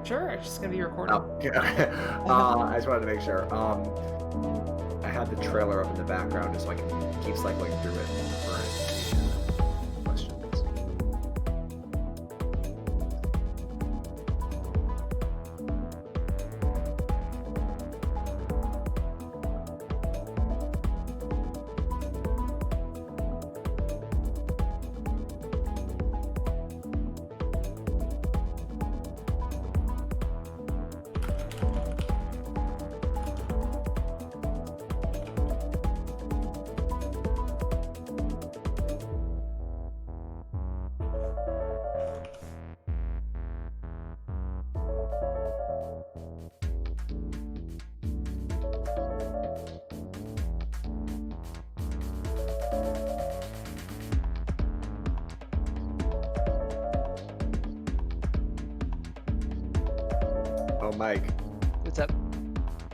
Sure, it's just gonna be recorded. Oh, okay. I just wanted to make sure. I had the trailer up in the background just so I can keep cycling through it for any questions. Oh, Mike, What's up?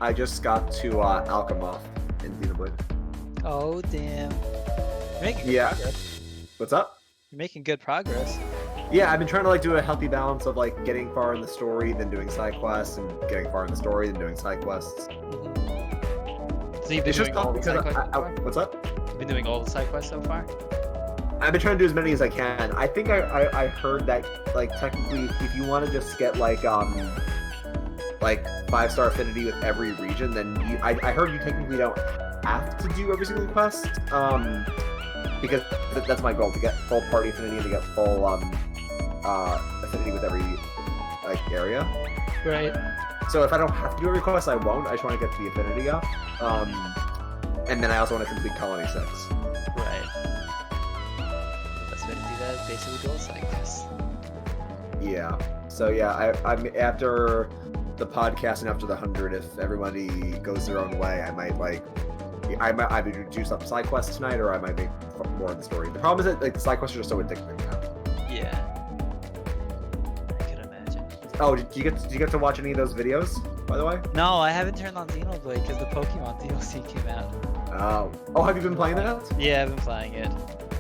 I just got to Alchemoth in Xenoblade. Oh, damn. You're making good Yeah. progress. What's up? You're making good progress. Yeah, I've been trying to like do a healthy balance of like getting far in the story, then doing side quests, and getting far in the story, then doing side quests. So you've been It's just doing all tough the side because quests so far? what's up? You've been doing all the side quests so far? I've been trying to do as many as I can. I think I heard that like technically if you want to just get like 5-star affinity with every region, then I heard you technically don't have to do every single quest. Because that's my goal, to get full party affinity and to get full affinity with every like area. Right. So if I don't have to do every quest, I won't. I just want to get the affinity up. And then I also want to complete Colony 6. Right. The best way to do that is basically do all side quests. Yeah. So yeah, I'm after the podcast and after the 100, if everybody goes their own way, I might either do some side quests tonight or I might make more of the story. The problem is that like the side quests are just so addicting now. Yeah. I can imagine. Oh, did you get to watch any of those videos, by the way? No, I haven't turned on Xenoblade because the Pokemon DLC came out. Oh, have you been playing that? Yeah, I've been playing it.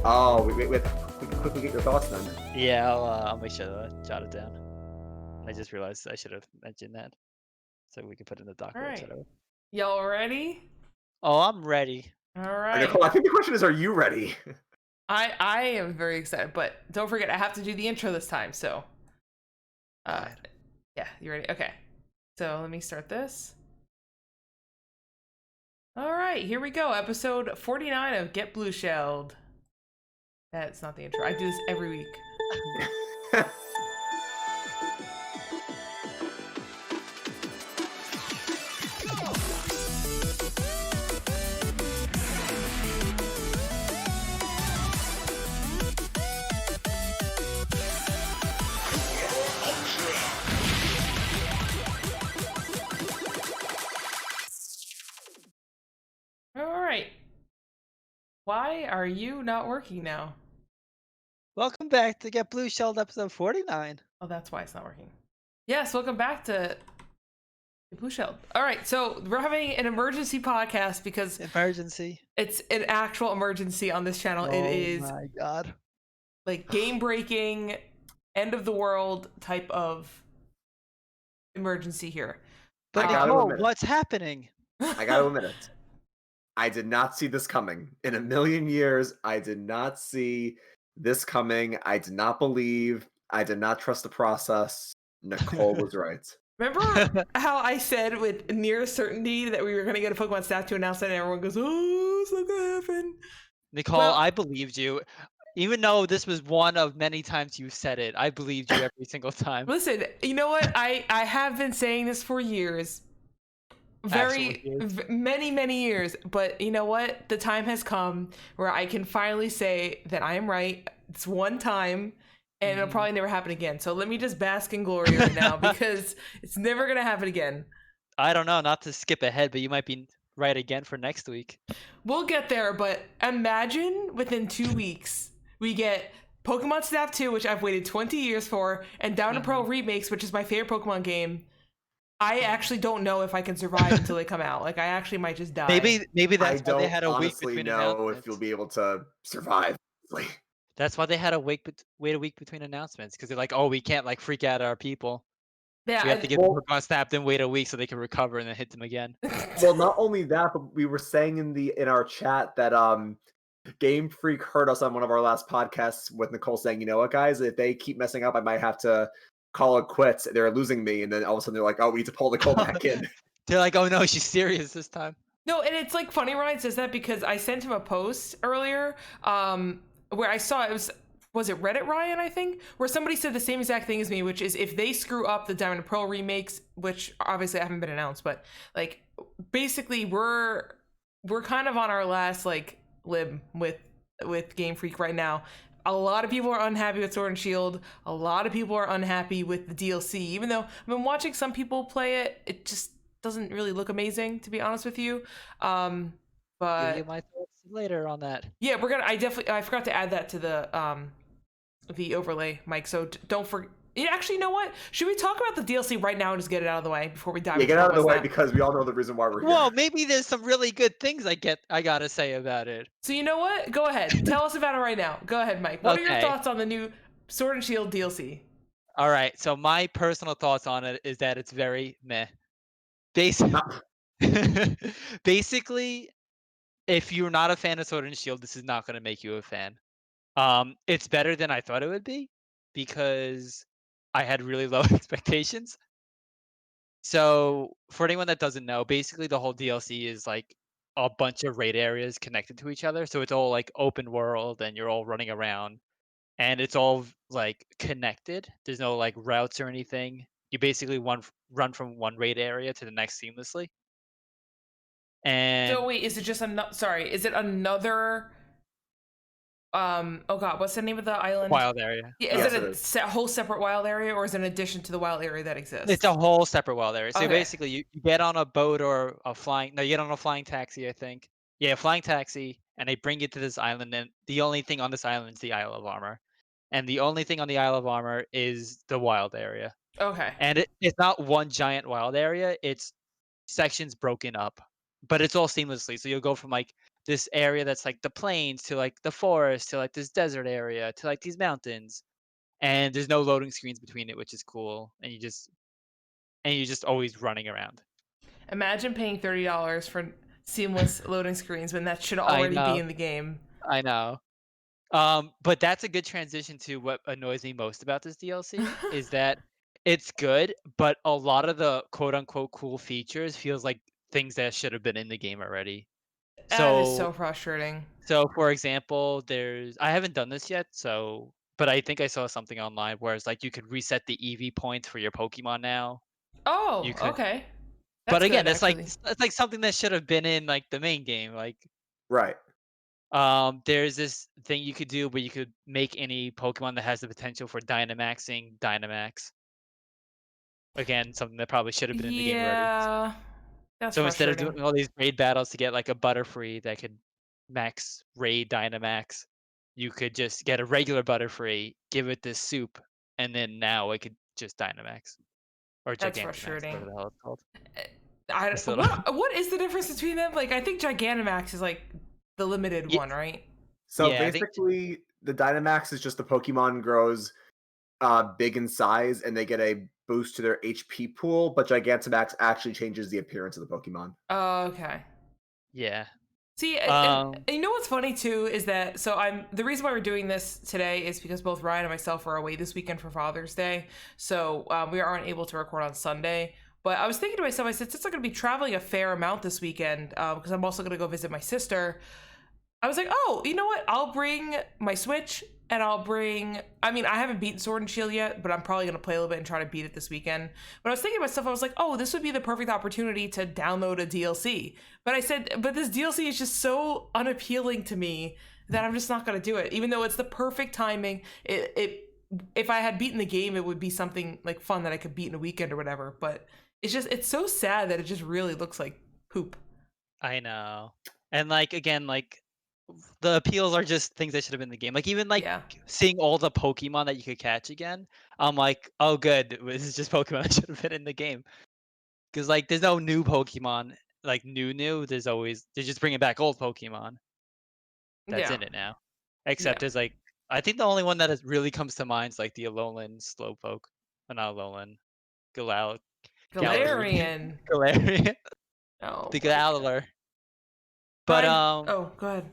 Oh, we can quickly get your thoughts then. Yeah, I'll make sure to jot it down. I just realized I should have mentioned that. So we can put it in the doc notes. Alright. Y'all ready? Oh, I'm ready. Alright. Nicole, I think the question is, are you ready? I am very excited, but don't forget I have to do the intro this time, so yeah, you ready? Okay. So let me start this. Alright, here we go. Episode 49 of Get Blueshelled. That's not the intro. I do this every week. Alright. Why are you not working now? Welcome back to Get Blueshelled episode 49. Oh, that's why it's not working. Yes, welcome back to Blueshelled. All right, so we're having an emergency podcast because Emergency. it's an actual emergency on this channel. It is Oh my god. like game-breaking, end of the world type of emergency here. But I gotta Nicole, admit it. what's happening? I gotta admit it. I did not see this coming. In a million years, I did not see this coming. I did not believe. I did not trust the process. Nicole was right. Remember how I said with near certainty that we were going to get a Pokemon statue announcement and everyone goes, oh, it's not going to happen. Nicole, Well- I believed you. Even though this was one of many times you said it, I believed you every single time. Listen, you know what? I have been saying this for years. Many years, but you know what? The time has come where I can finally say that I am right. It's one time and it'll probably never happen again. So let me just bask in glory right now because it's never gonna happen again. I don't know, not to skip ahead, but you might be right again for next week. We'll get there, but imagine within 2 weeks we get Pokemon Snap 2, which I've waited 20 years for, and Down to Pearl Remakes, which is my favorite Pokemon game. I actually don't know if I can survive until they come out. Like, I actually might just die. Maybe that's I why they don't had a week honestly between know if announcements. you'll be able to survive. That's why they had a wait a week between announcements, because they're like, oh, we can't like freak out our people. Yeah, We have to give the Well, Pokemon Snap, then wait a week so they can recover and then hit them again. well, not only that, but we were saying in our chat that Game Freak heard us on one of our last podcasts with Nicole saying, you know what, guys, if they keep messing up, I might have to call it quits. They're losing me, and then all of a sudden they're like, oh, we need to pull Nicole back in. They're like, "Oh no, she's serious this time." No, and it's like funny Ryan says that because I sent him a post earlier, where I saw was it Reddit Ryan, I think, where somebody said the same exact thing as me, which is if they screw up the Diamond and Pearl remakes, which obviously haven't been announced, but like basically we're kind of on our last like lib with Game Freak right now. A lot of people are unhappy with Sword and Shield. A lot of people are unhappy with the DLC. Even though I've been watching some people play it, it just doesn't really look amazing, to be honest with you. Give you But my thoughts later on that. yeah, we're gonna. I forgot to add that to the overlay, Mike. So don't forget. Yeah, actually, you know what? Should we talk about the DLC right now and just get it out of the way before we dive Yeah, into get out of the Pokemon way Snap? because we all know the reason why we're here. Well, maybe there's some really good things I gotta say about it. So you know what? Go ahead. Tell us about it right now. Go ahead, Mike. What are your Okay. thoughts on the new Sword and Shield DLC? All right. So my personal thoughts on it is that it's very meh. Basi- Not- Basically, if you're not a fan of Sword and Shield, this is not gonna make you a fan. It's better than I thought it would be because I had really low expectations. So, for anyone that doesn't know, basically the whole DLC is like a bunch of raid areas connected to each other. So it's all like open world and you're all running around and it's all like connected. There's no like routes or anything. You basically run from one raid area to the next seamlessly. So And wait, is it just another? Sorry, is it another? Oh God, what's the name of the island? wild area. Yeah, is Oh. it yes, it a is. whole separate wild area, or is it an addition to the wild area that It's exists? a whole separate wild area. So Okay. basically, you get on a boat or a flying. No, you get on a flying taxi, I think. Yeah, a flying taxi, and they bring you to this island. And the only thing on this island is the Isle of Armor, and the only thing on the Isle of Armor is the wild area. Okay. And it's not one giant wild area. It's sections broken up, but it's all seamlessly. So you'll go from like this area that's like the plains to like the forest to like this desert area to like these mountains, and there's no loading screens between it, which is cool. And you're just always running around. Imagine paying $30 for seamless loading screens when that should I already be know, in the game. I know. But that's a good transition to what annoys me most about this DLC is that it's good, but a lot of the quote unquote cool features feels like things that should have been in the game already. That is So so frustrating. so for example, I haven't done this yet, but I think I saw something online where it's like you could reset the EV points for your Pokemon now. Oh, You could okay. But That's again, good, it's like actually. it's like something that should have been in like the main game. Like Right. there's this thing you could do where you could make any Pokemon that has the potential for Dynamaxing Dynamax. Again, something that probably should have been in the game already. Yeah, that's So instead of frustrating. doing all these raid battles to get like a Butterfree that could max raid Dynamax, you could just get a regular Butterfree, give it this soup, and then now it could just Dynamax or That's Gigantamax, whatever frustrating. the hell it's called. I I still don't. what is the difference between them? Like, I think Gigantamax is like the limited Yeah, one, right? So yeah, I think basically, the Dynamax is just the Pokemon grows big in size and they get a boost to their HP pool, but Gigantamax actually changes the appearance of the Pokemon. Okay. yeah. See, Um, and you know what's funny too is that the reason why we're doing this today is because both Ryan and myself are away this weekend for Father's Day, so we aren't able to record on Sunday. But I was thinking to myself, I said, since I'm going to be traveling a fair amount this weekend, because I'm also going to go visit my sister, I was like, oh, you know what? I'll bring my Switch and I mean, I haven't beaten Sword and Shield yet, but I'm probably going to play a little bit and try to beat it this weekend. But I was thinking to myself, I was like, oh, this would be the perfect opportunity to download a DLC. But I said, but this DLC is just so unappealing to me that I'm just not going to do it. Even though it's the perfect timing. If I had beaten the game, it would be something like fun that I could beat in a weekend or whatever. But it's so sad that it just really looks like poop. I know. And like again, like the appeals are just things that should have been in the game. Like even like Yeah. seeing all the Pokemon that you could catch again, I'm like, oh good, this is just Pokemon that should have been in the game. Because like there's no new Pokemon, like new. They're just bringing back old Pokemon that's Yeah. in it now. Yeah. Except there's like I think the only one that really comes to mind is like the Alolan Slowpoke. Or not Alolan. Galal Galarian. Galarian. Galarian. Oh The my god. Galar. But Brian, oh, go ahead.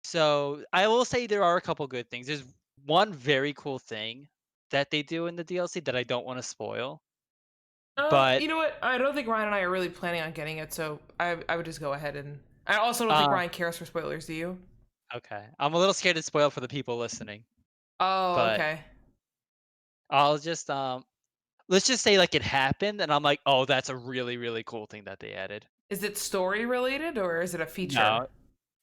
so I will say there are a couple good things. There's one very cool thing that they do in the DLC that I don't want to spoil. But You know what? I don't think Ryan and I are really planning on getting it, so I would just go ahead and. I also don't think uh Ryan cares for spoilers. Do you? okay. I'm a little scared to spoil for the people listening. Oh, But okay. I'll just let's just say like it happened and I'm like, "Oh, that's a really really cool thing that they added." Is it story related or is it a feature? No,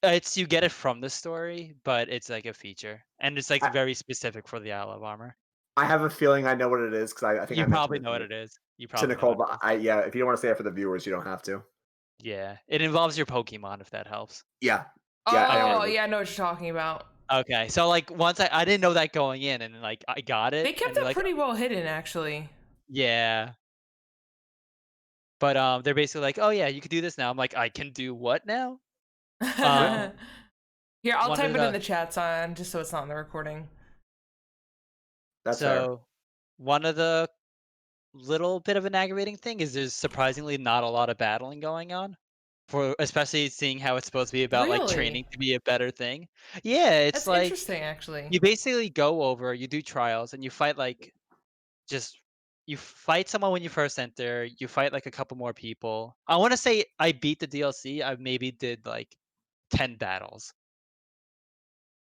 it's you get it from the story, but it's like a feature, and it's like I, very specific for the Isle of Armor. I have a feeling I know what it is because I think I You mentioned probably it know what it is. You to probably know Nicole, what it but is. yeah, if you don't want to say it for the viewers, you don't have to. Yeah, it involves your Pokemon if that helps. Yeah, yeah, I know Oh, what it is. yeah, I know what you're talking about. Okay, so like once I didn't know that going in, and then like I got They it, kept and they're that like, pretty well hidden, actually. yeah, but they're basically like, oh yeah, you can do this now. I'm like, I can do what now? Um, Here, I'll one type of it in the the chat, son, just so it's not in the recording. That's fair. so one of the little bit of an aggravating thing is there's surprisingly not a lot of battling going on. For especially seeing how it's supposed to be about like Really? training to be a better thing. Yeah, it's That's like interesting, actually. you basically go over, you do trials, and you fight like just you fight someone when you first enter, you fight like a couple more people. I want to say I beat the DLC. I maybe did like 10 battles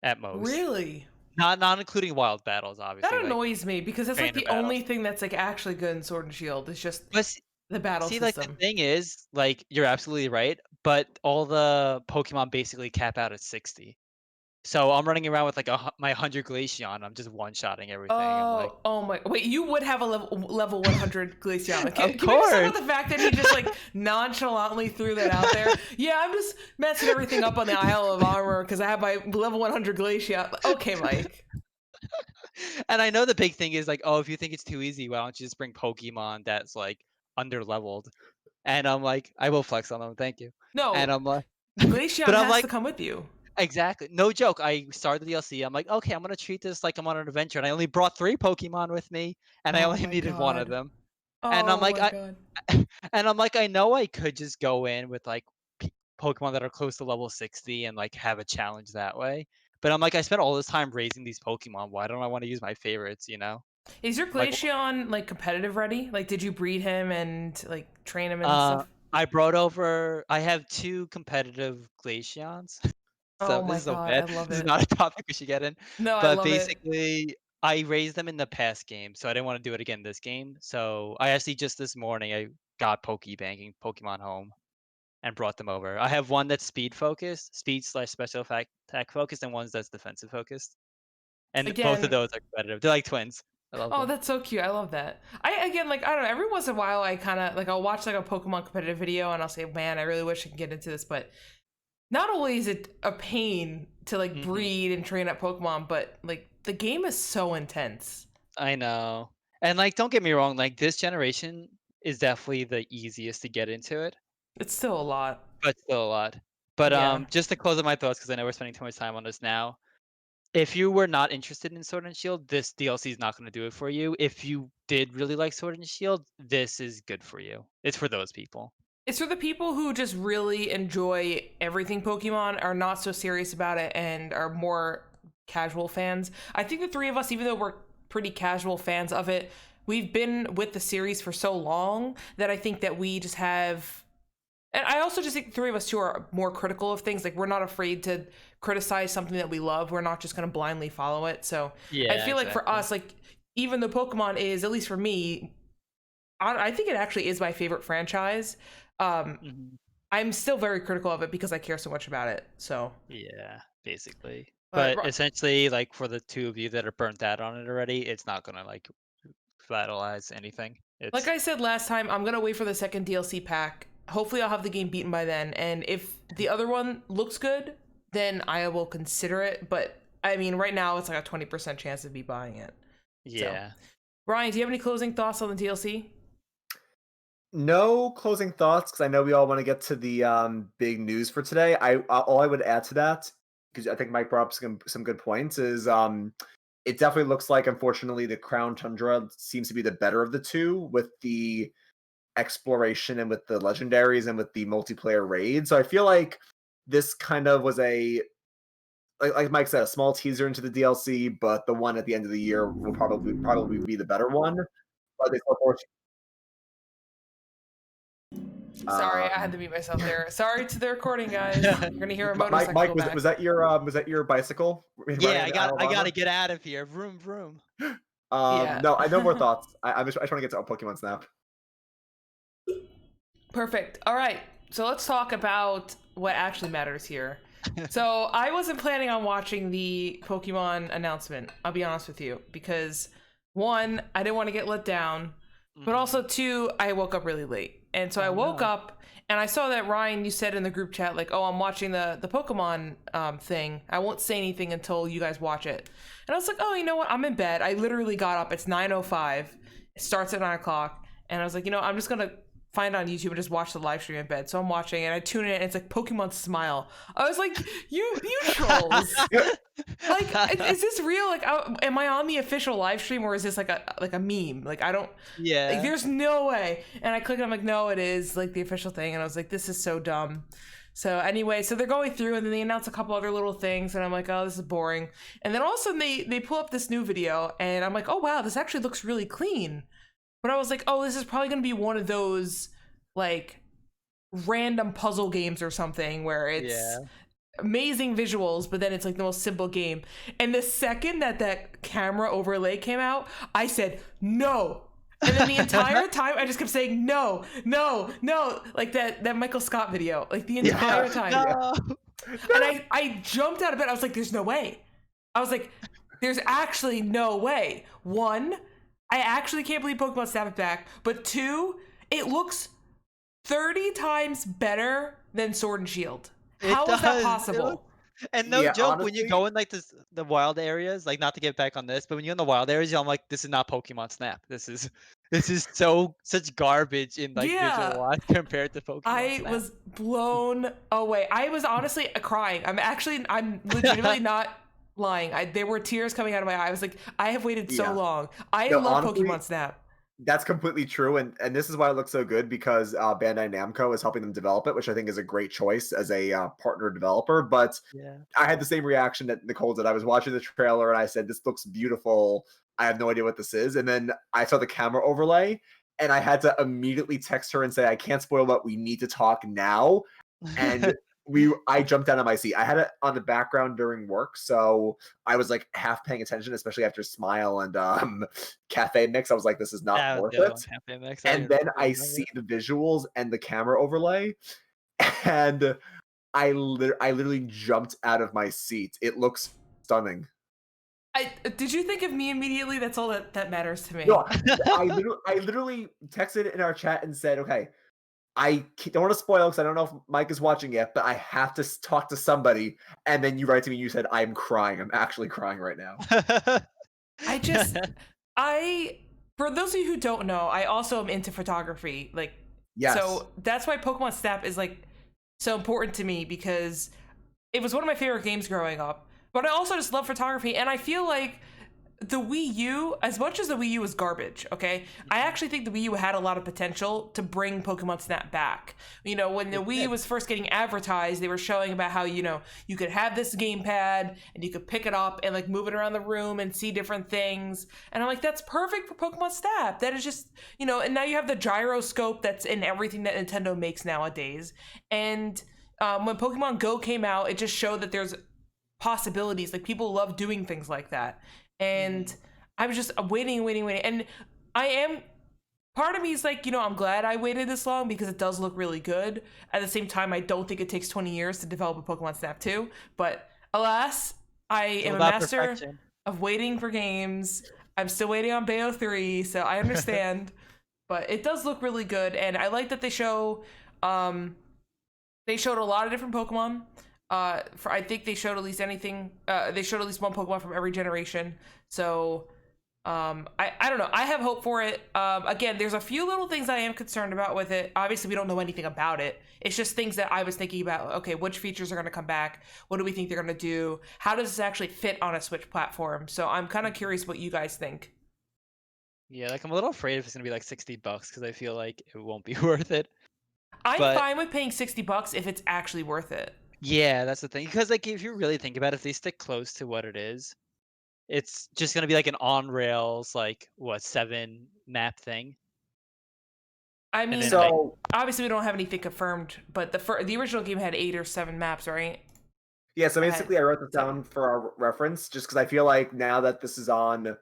at most. Really? Not including wild battles, obviously, That like annoys me because that's like trainer the only battles. thing that's like actually good in Sword and Shield is just But the battle see, like the system. thing is, like you're absolutely right, but all the Pokemon basically cap out at 60. So I'm running around with like my 100 Glaceon. I'm just one-shotting everything. I'm like, Oh my! Wait, you would have a level 100 Glaceon. of Can we just talk course. about the fact that he just like nonchalantly threw that out there? Yeah, I'm just messing everything up on the Isle of Armor because I have my level 100 Glaceon. Okay, Mike. And I know the big thing is like, oh, if you think it's too easy, why don't you just bring Pokemon that's like under leveled? And I'm like, I will flex on them, thank you. And No, I'm like, Glaceon but I'm has like, to come with you. exactly, no joke. I started the DLC. I'm like, okay, I'm gonna treat this like I'm on an adventure, and I only brought 3 Pokemon with me, and I Oh only my needed one of god. them. And I'm Oh like, my god. and I'm like, I know I could just go in with like Pokemon that are close to level 60 and like have a challenge that way. But I'm like, I spent all this time raising these Pokemon. Why don't I want to use my favorites? You know? Is your Like, Glaceon like competitive ready? Like, did you breed him and like train him and uh, stuff? I brought over. I have 2 competitive Glaceons. So Oh this my is so god, bad. I love This is it. not a topic we should get in. No, I But love it. basically, I raised them in the past game, so I didn't want to do it again this game. So I actually just this morning I got Pokebanking Pokemon home and brought them over. I have one that's speed focused, speed slash special attack focused, and one that's defensive focused. And both of Again, those are competitive. They're like twins. I love oh, them. that's so cute. I love that. I again, like, I don't know. Every once in a while, I kind of like I'll watch like a Pokemon competitive video and I'll say, "Man, I really wish I could get into this." But not only is it a pain to like Hmm. breed and train up Pokemon, but like the game is so intense. I know. And like, don't get me wrong. Like this generation is definitely the easiest to get into it, It's still a lot. but still a lot. But Yeah. just to close up my thoughts, because I know we're spending too much time on this now. If you were not interested in Sword and Shield, this DLC is not going to do it for you. If you did really like Sword and Shield, this is good for you. It's for those people. It's for the people who just really enjoy everything Pokemon, are not so serious about it, and are more casual fans. I think the three of us, even though we're pretty casual fans of it, we've been with the series for so long that I think that we just have. And I also just think the three of us too are more critical of things. Like, we're not afraid to criticize something that we love. We're not just going to blindly follow it. So I Yeah, feel like for exactly. us, like, even though Pokemon is, at least for me, I think it actually is my favorite franchise. Um, Hmm. I'm still very critical of it because I care so much about it. So, Yeah, basically. but But essentially, like for the two of you that are burnt out on it already, it's not gonna like vitalize anything. like It's I said last time, I'm gonna wait for the second DLC pack. Hopefully, I'll have the game beaten by then. And if the other one looks good, then I will consider it. But I mean, right now it's like a 20% chance of me buying it. So, yeah. Ryan, do you have any closing thoughts on the DLC? No closing thoughts because I know we all want to get to the big news for today. All I would add to that, because I think Mike brought up some good points, is it definitely looks like, unfortunately, the Crown Tundra seems to be the better of the two with the exploration and with the legendaries and with the multiplayer raids. So I feel like this kind of was like Mike said, a small teaser into the DLC, but the one at the end of the year will probably be the better one. But it's unfortunate. Sorry, I had to mute myself there. Sorry to the recording, guys. You're gonna hear a Mike, motorcycle was, back. was that your bicycle? Yeah, I gotta get out of here. Vroom vroom. Yeah. No, I no more thoughts. I just want to get to Pokemon Snap. Perfect. All right. So let's talk about what actually matters here. So I wasn't planning on watching the Pokemon announcement, I'll be honest with you, because one, I didn't want to get let down, but also two, I woke up really late. And so I woke up and I saw that, Ryan, you said in the group chat, like, oh, I'm watching the Pokemon thing. I won't say anything until you guys watch it. And I was like, oh, you know what? I'm in bed. I literally got up. It's 9:05. It starts at 9 o'clock. And I was like, you know, I'm just going to find it on YouTube and just watch the live stream in bed. So I'm watching and I tune in and it's like Pokemon Smile. I was like, you trolls. Like, is this real? Like, am I on the official live stream or is this like a meme? Like, I don't, like, there's no way. And I clicked and I'm like, no, it is like the official thing. And I was like, this is so dumb. So anyway, so they're going through and then they announce a couple other little things and I'm like, oh, this is boring. And then all of a sudden they pull up this new video and I'm like, oh wow, this actually looks really clean. But I was like, oh, this is probably going to be one of those, like, random puzzle games or something where it's amazing visuals, but then it's, like, the most simple game. And the second that camera overlay came out, I said, no. And then the entire time, I just kept saying, no, no, no. Like that Michael Scott video. Like, the entire time. No. And I jumped out of bed. I was like, there's no way. I was like, there's actually no way. One, I actually can't believe Pokemon Snap it back. But two, it looks 30 times better than Sword and Shield. How is that possible? And no joke, honestly, when you go in like the wild areas, like not to get back on this, but when you're in the wild areas, I'm like, this is not Pokemon Snap. This is such garbage in like visual wise compared to Pokemon Snap. I was blown away. I was honestly crying. I'm legitimately not lying. There were tears coming out of my eye. I was like, I have waited so long. I love honestly, Pokemon Snap. That's completely true, and this is why it looks so good because Bandai Namco is helping them develop it, which I think is a great choice as a partner developer. But I had the same reaction that Nicole did. I was watching the trailer and I said, "This looks beautiful. I have no idea what this is." And then I saw the camera overlay, and I had to immediately text her and say, "I can't spoil, but we need to talk now." And I jumped out of my seat. I had it on the background during work, so I was like half paying attention, especially after Smile and Cafe Mix. I was like, this is not worth it. And then I see the visuals and the camera overlay, and I literally jumped out of my seat. It looks stunning. Did you think of me immediately? That's all that matters to me. No, I literally texted in our chat and said, okay, I don't want to spoil because I don't know if Mike is watching yet, but I have to talk to somebody. And then you write to me and you said, I'm crying. I'm actually crying right now. For those of you who don't know, I also am into photography. Like, so that's why Pokemon Snap is like so important to me because it was one of my favorite games growing up. But I also just love photography. And I feel like the Wii U, as much as the Wii U was garbage, okay, I actually think the Wii U had a lot of potential to bring Pokemon Snap back. You know, when the Wii U was first getting advertised, they were showing about how, you know, you could have this gamepad and you could pick it up and like move it around the room and see different things. And I'm like, that's perfect for Pokemon Snap. That is just, you know, and now you have the gyroscope that's in everything that Nintendo makes nowadays. And when Pokemon Go came out, it just showed that there's possibilities. Like, people love doing things like that. And I was just waiting. And part of me is like, you know, I'm glad I waited this long because it does look really good. At the same time, I don't think it takes 20 years to develop a Pokemon Snap 2. But alas, I am a master of waiting for games. I'm still waiting on Bayo 3, so I understand. But it does look really good. And I like that they showed a lot of different Pokemon. I think they showed at least they showed at least one Pokemon from every generation. So I don't know. I have hope for it. Again, there's a few little things I am concerned about with it. Obviously, we don't know anything about it. It's just things that I was thinking about. Okay, which features are going to come back? What do we think they're going to do? How does this actually fit on a Switch platform? So I'm kind of curious what you guys think. Yeah, like I'm a little afraid if it's gonna be like $60 because I feel like it won't be worth it. I'm But fine with paying $60 if it's actually worth it. yeah, that's the thing. Because like if you really think about it, if they stick close to what it is, it's just gonna be like an on rails like what 7 map thing, I and mean, then like So obviously we don't have anything confirmed, but the original game had 8 or 7 maps, right? yeah, so I basically I wrote this down for our reference just because I feel like now that this is on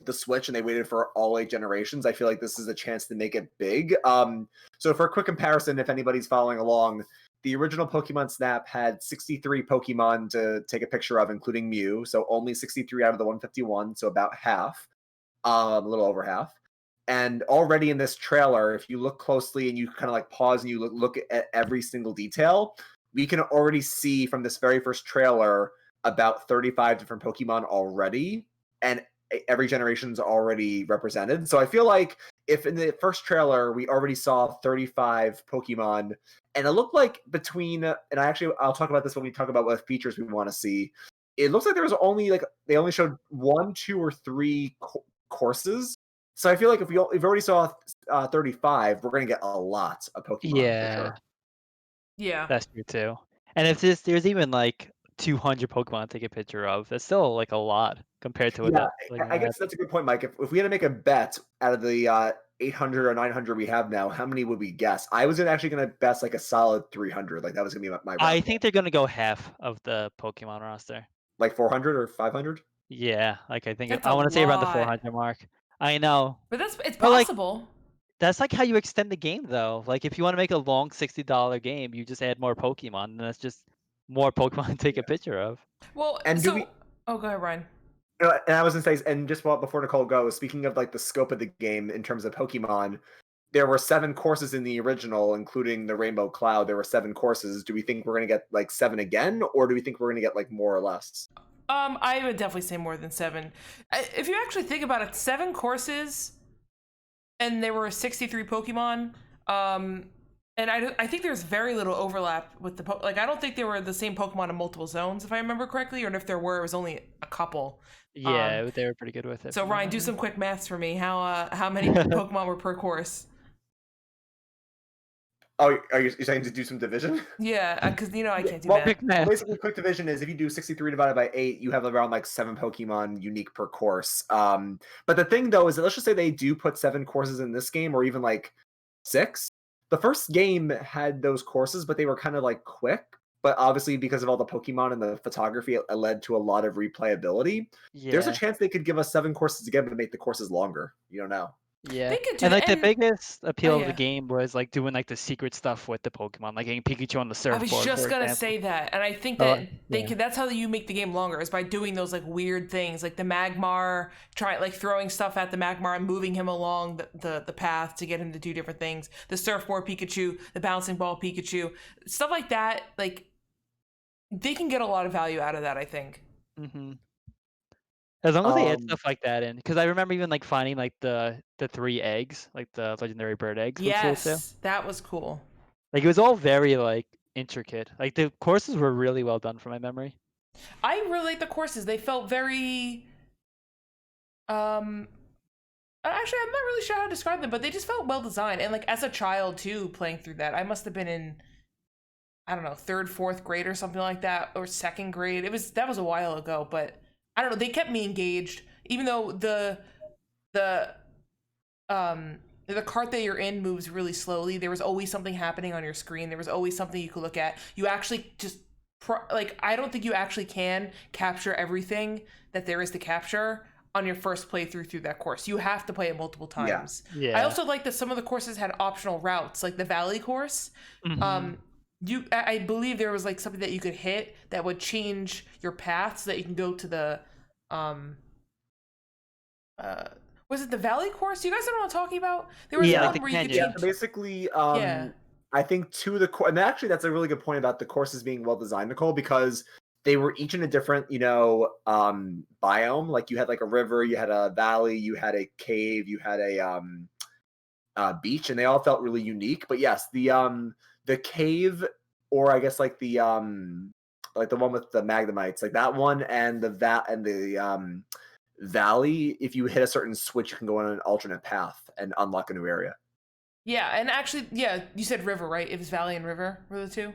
the Switch and they waited for all 8 generations, I feel like this is a chance to make it big. So for a quick comparison, if anybody's following along, the original Pokemon Snap had 63 Pokemon to take a picture of, including Mew. So only 63 out of the 151, so about half, a little over half. And already in this trailer, if you look closely and you kind of like pause and you look at every single detail, we can already see from this very first trailer about 35 different Pokemon already. And every generation's already represented. So I feel like if in the first trailer we already saw 35 Pokemon, and it looked like between, and I'll talk about this when we talk about what features we want to see. It looks like there was only like they only showed 1, 2, or 3 courses. So I feel like if we already saw 35, we're gonna get a lot of Pokemon for yeah, sure. Yeah. that's true too. And if there's even like 200 Pokemon to take a picture of, that's still like a lot compared to what Yeah, that like I guess that's a good point, Mike. If we had to make a bet out of the 800 or 900 we have now, how many would we guess? I was actually going to bet like a solid 300. Like that was going to be my I round goal. think they're gonna go half of the Pokemon roster. Like 400 or 500? Yeah, like I think That's I a want to say around the lot. 400 mark. I know, But it's but like possible. that's like how you extend the game though. Like if you want to make a long $60 game, you just add more Pokemon, and that's just more Pokemon to take a Yeah. picture of. Well, And do we? so oh, go ahead, Ryan. And I was going to say, and just before Nicole goes, speaking of like the scope of the game in terms of Pokemon, there were 7 courses in the original, including the Rainbow Cloud. There were 7 courses. Do we think we're going to get like 7 again, or do we think we're going to get like more or less? I would definitely say more than 7. If you actually think about it, 7 courses, and there were 63 Pokemon. And I think there's very little overlap with the like. I don't think they were the same Pokemon in multiple zones, if I remember correctly, or if there were, it was only a couple. Yeah, they were pretty good with it. So from my Ryan, do memory. some quick maths for me. How many Pokemon were per course? Oh, are you saying to do some division? Yeah, because I can't do Well, math. Quick math. basically, quick division is if you do 63 divided by 8, you have around like 7 Pokemon unique per course. But the thing though is that let's just say they do put 7 courses in this game, or even like 6. The first game had those courses, but they were kind of like quick. But obviously, because of all the Pokemon and the photography, it led to a lot of replayability. There's a Yeah, chance they could give us 7 courses again, but make the courses longer. You don't know. yeah. They could do And that. like the And biggest appeal oh of the yeah, game was like doing like the secret stuff with the Pokemon, like getting Pikachu on the I was surfboard, just for gonna example. say that, and I think Oh, that they yeah. could. That's how you make the game longer, is by doing those like weird things, like the Magmar, like throwing stuff at the Magmar and moving him along the path to get him to do different things. The surfboard Pikachu, the bouncing ball Pikachu, stuff like that. Like they can get a lot of value out of that, I think. hmm As long as they add Um, stuff like that in, because I remember even like finding like the 3 eggs, like the legendary bird eggs, was cool too. Yes, that was cool. Like it was all very like intricate. Like the courses were really well done from my memory. I really like the courses. They felt very um actually, I'm not really sure how to describe them, but they just felt well designed. And like as a child too, playing through that, I must have been in, I don't know, 3rd, 4th grade or something like that, or 2nd grade. That was a while ago, but I don't know. They kept me engaged, even though the the cart that you're in moves really slowly. There was always something happening on your screen. There was always something you could look at. You actually just like, I don't think you actually can capture everything that there is to capture on your first playthrough through that course. You have to play it multiple yeah. times. I Yeah. also like that some of the courses had optional routes, like the valley course. Mhm. I believe there was like something that you could hit that would change your path so that you can go to the was it the valley course? You guys know what I'm talking about? There was Yeah, like one the where you could canyon. Yeah, change. so basically, Yeah. I think and actually that's a really good point about the courses being well designed, Nicole, because they were each in a different, biome. Like you had like a river, you had a valley, you had a cave, you had a beach, and they all felt really unique. But yes, the cave, or I guess like the one with the magmamites, like that one, and the valley. If you hit a certain switch, you can go on an alternate path and unlock a new area. Yeah, and actually, yeah, you said river, right? It was valley and river were the two.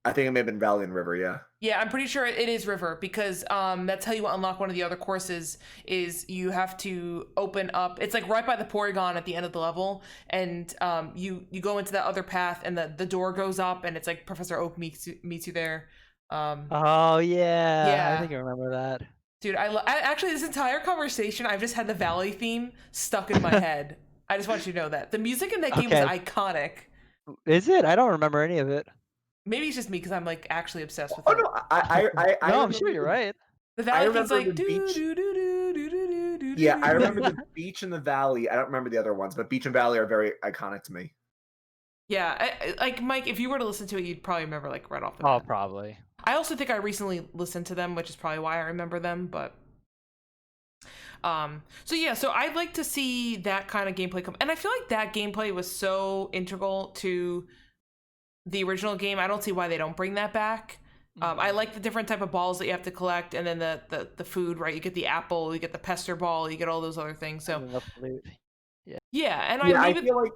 I think it may have been valley and river. Yeah. Yeah, I'm pretty sure it is river because that's how you unlock one of the other courses. Is you have to open up. It's like right by the Porygon at the end of the level, and you go into that other path, and the door goes up, and it's like Professor Oak meets you there. Oh yeah, Yeah. I think I remember that. Dude, I actually this entire conversation I've just had the Valley theme stuck in my head. I just want you to know that the music in that game is Okay. iconic. Is it? I don't remember any of it. Maybe it's just me because I'm like actually obsessed with Oh it. no, I No, I'm sure you're right. The Valley theme's remember like the beach. do do do do do do. Yeah, I remember the beach and the valley. I don't remember the other ones, but beach and valley are very iconic to me. Yeah, like Mike, if you were to listen to it, you'd probably remember like right off the Oh, bat. probably. I also think I recently listened to them, which is probably why I remember them. But so I'd like to see that kind of gameplay come, and I feel like that gameplay was so integral to the original game. I don't see why they don't bring that back. I like the different type of balls that you have to collect, and then the food, right? You get the apple, you get the pester ball, you get all those other things. So And the flute. yeah, and I feel like.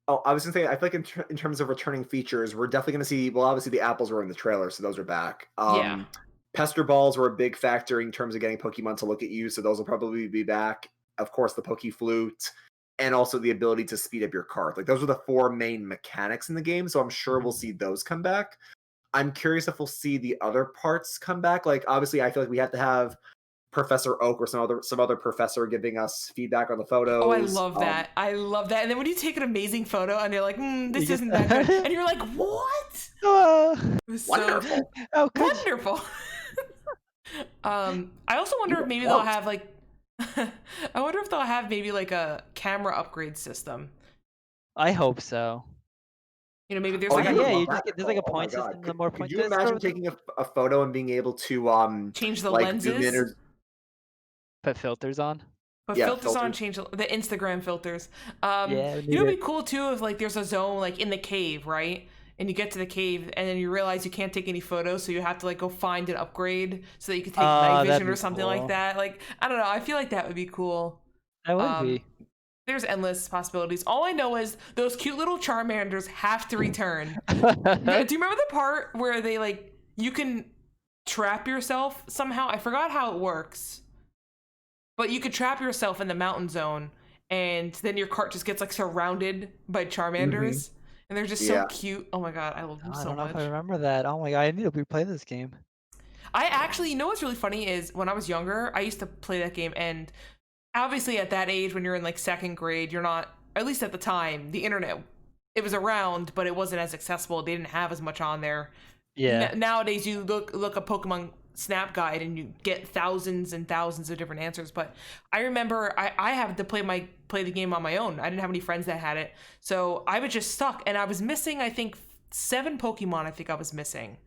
Oh, I was gonna say, I feel like in terms of returning features, we're definitely gonna see. Well, obviously the apples were in the trailer, so those are back. Yeah. Pester balls were a big factor in terms of getting Pokemon to look at you, so those will probably be back. Of course, the Poke Flute, and also the ability to speed up your cart. Like those are the 4 main mechanics in the game, so I'm sure we'll see those come back. I'm curious if we'll see the other parts come back. Like obviously, I feel like we have to have Professor Oak or some other professor giving us feedback on the photos. Oh, I love that. I love that. And then when you take an amazing photo and you're like, this isn't that good, and you're like, what? It was Wonderful. Oh, wonderful. I also wonder if maybe they'll have like I wonder if they'll have maybe like a camera upgrade system. I hope so. Maybe there's Oh, like yeah, a, you just get there's like a point system. The more Could points you imagine taking a photo and being able to change the like zoom in lenses, put filters on. put Yeah, filters on, filters. change the Instagram filters. Yeah, it'd be cool too if like there's a zone like in the cave, right? And you get to the cave and then you realize you can't take any photos, so you have to like go find an upgrade so that you can take night that'd vision be or something cool. like that. Like I don't know, I feel like that would be cool. That would be. There's endless possibilities. All I know is those cute little Charmanders have to return. Do you remember the part where they like you can trap yourself somehow? I forgot how it works. But you could trap yourself in the mountain zone, and then your cart just gets like surrounded by Charmanders, and they're just so cute. Oh my god, I love them so much. I don't know if I remember that. Oh my god, I need to replay this game. I actually, what's really funny is when I was younger, I used to play that game, and obviously at that age when you're in like 2nd grade, you're not, at least at the time, the internet, it was around, but it wasn't as accessible. They didn't have as much on there. Yeah. Nowadays you look a Pokemon Snap guide and you get thousands and thousands of different answers. But I remember I had to play the game on my own. I didn't have any friends that had it, so I was just stuck, and I was missing I think 7 Pokemon. I think I was missing,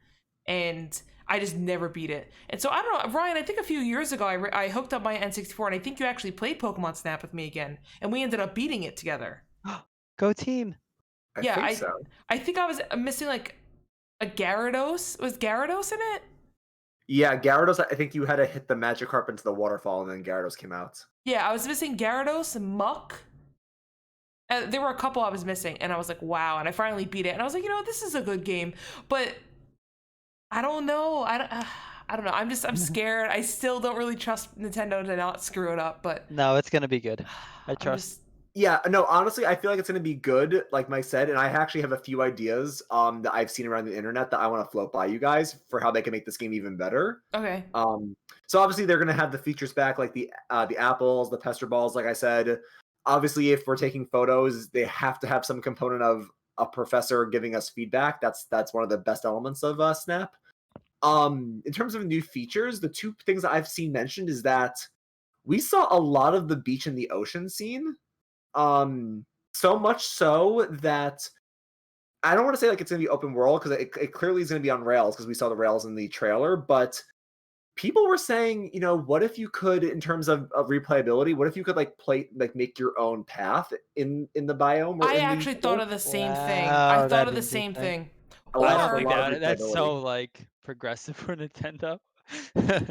and I just never beat it. And so I don't know, Ryan, I think a few years ago I hooked up my N64, and I think you actually played Pokemon Snap with me again, and we ended up beating it together. Go team. I think so. I think I was missing like a Gyarados. Was Gyarados in it? Yeah, Gyarados, I think you had to hit the Magikarp into the waterfall, and then Gyarados came out. Yeah, I was missing Gyarados, Muck. There were a couple I was missing, and I was like, wow. And I finally beat it, and I was like, this is a good game. But I don't know. I don't know. I'm scared. I still don't really trust Nintendo to not screw it up. But no, it's gonna be good. I trust. Yeah, no, honestly, I feel like it's going to be good, like Mike said, and I actually have a few ideas that I've seen around the internet that I want to float by you guys for how they can make this game even better. Okay. So obviously they're going to have the features back, like the apples, the pester balls, like I said. Obviously, if we're taking photos, they have to have some component of a professor giving us feedback. That's one of the best elements of Snap. In terms of new features, the 2 things that I've seen mentioned is that we saw a lot of the beach and the ocean scene. So much so that I don't want to say like it's going to be open world because it clearly is going to be on rails because we saw the rails in the trailer, but people were saying, what if you could, in terms of replayability, what if you could make your own path in the biome or I in actually the thought world? of the same thing. I Wow, thought that'd of be the same interesting. thing. I don't A think Or lot of that's replayability. so like progressive for Nintendo.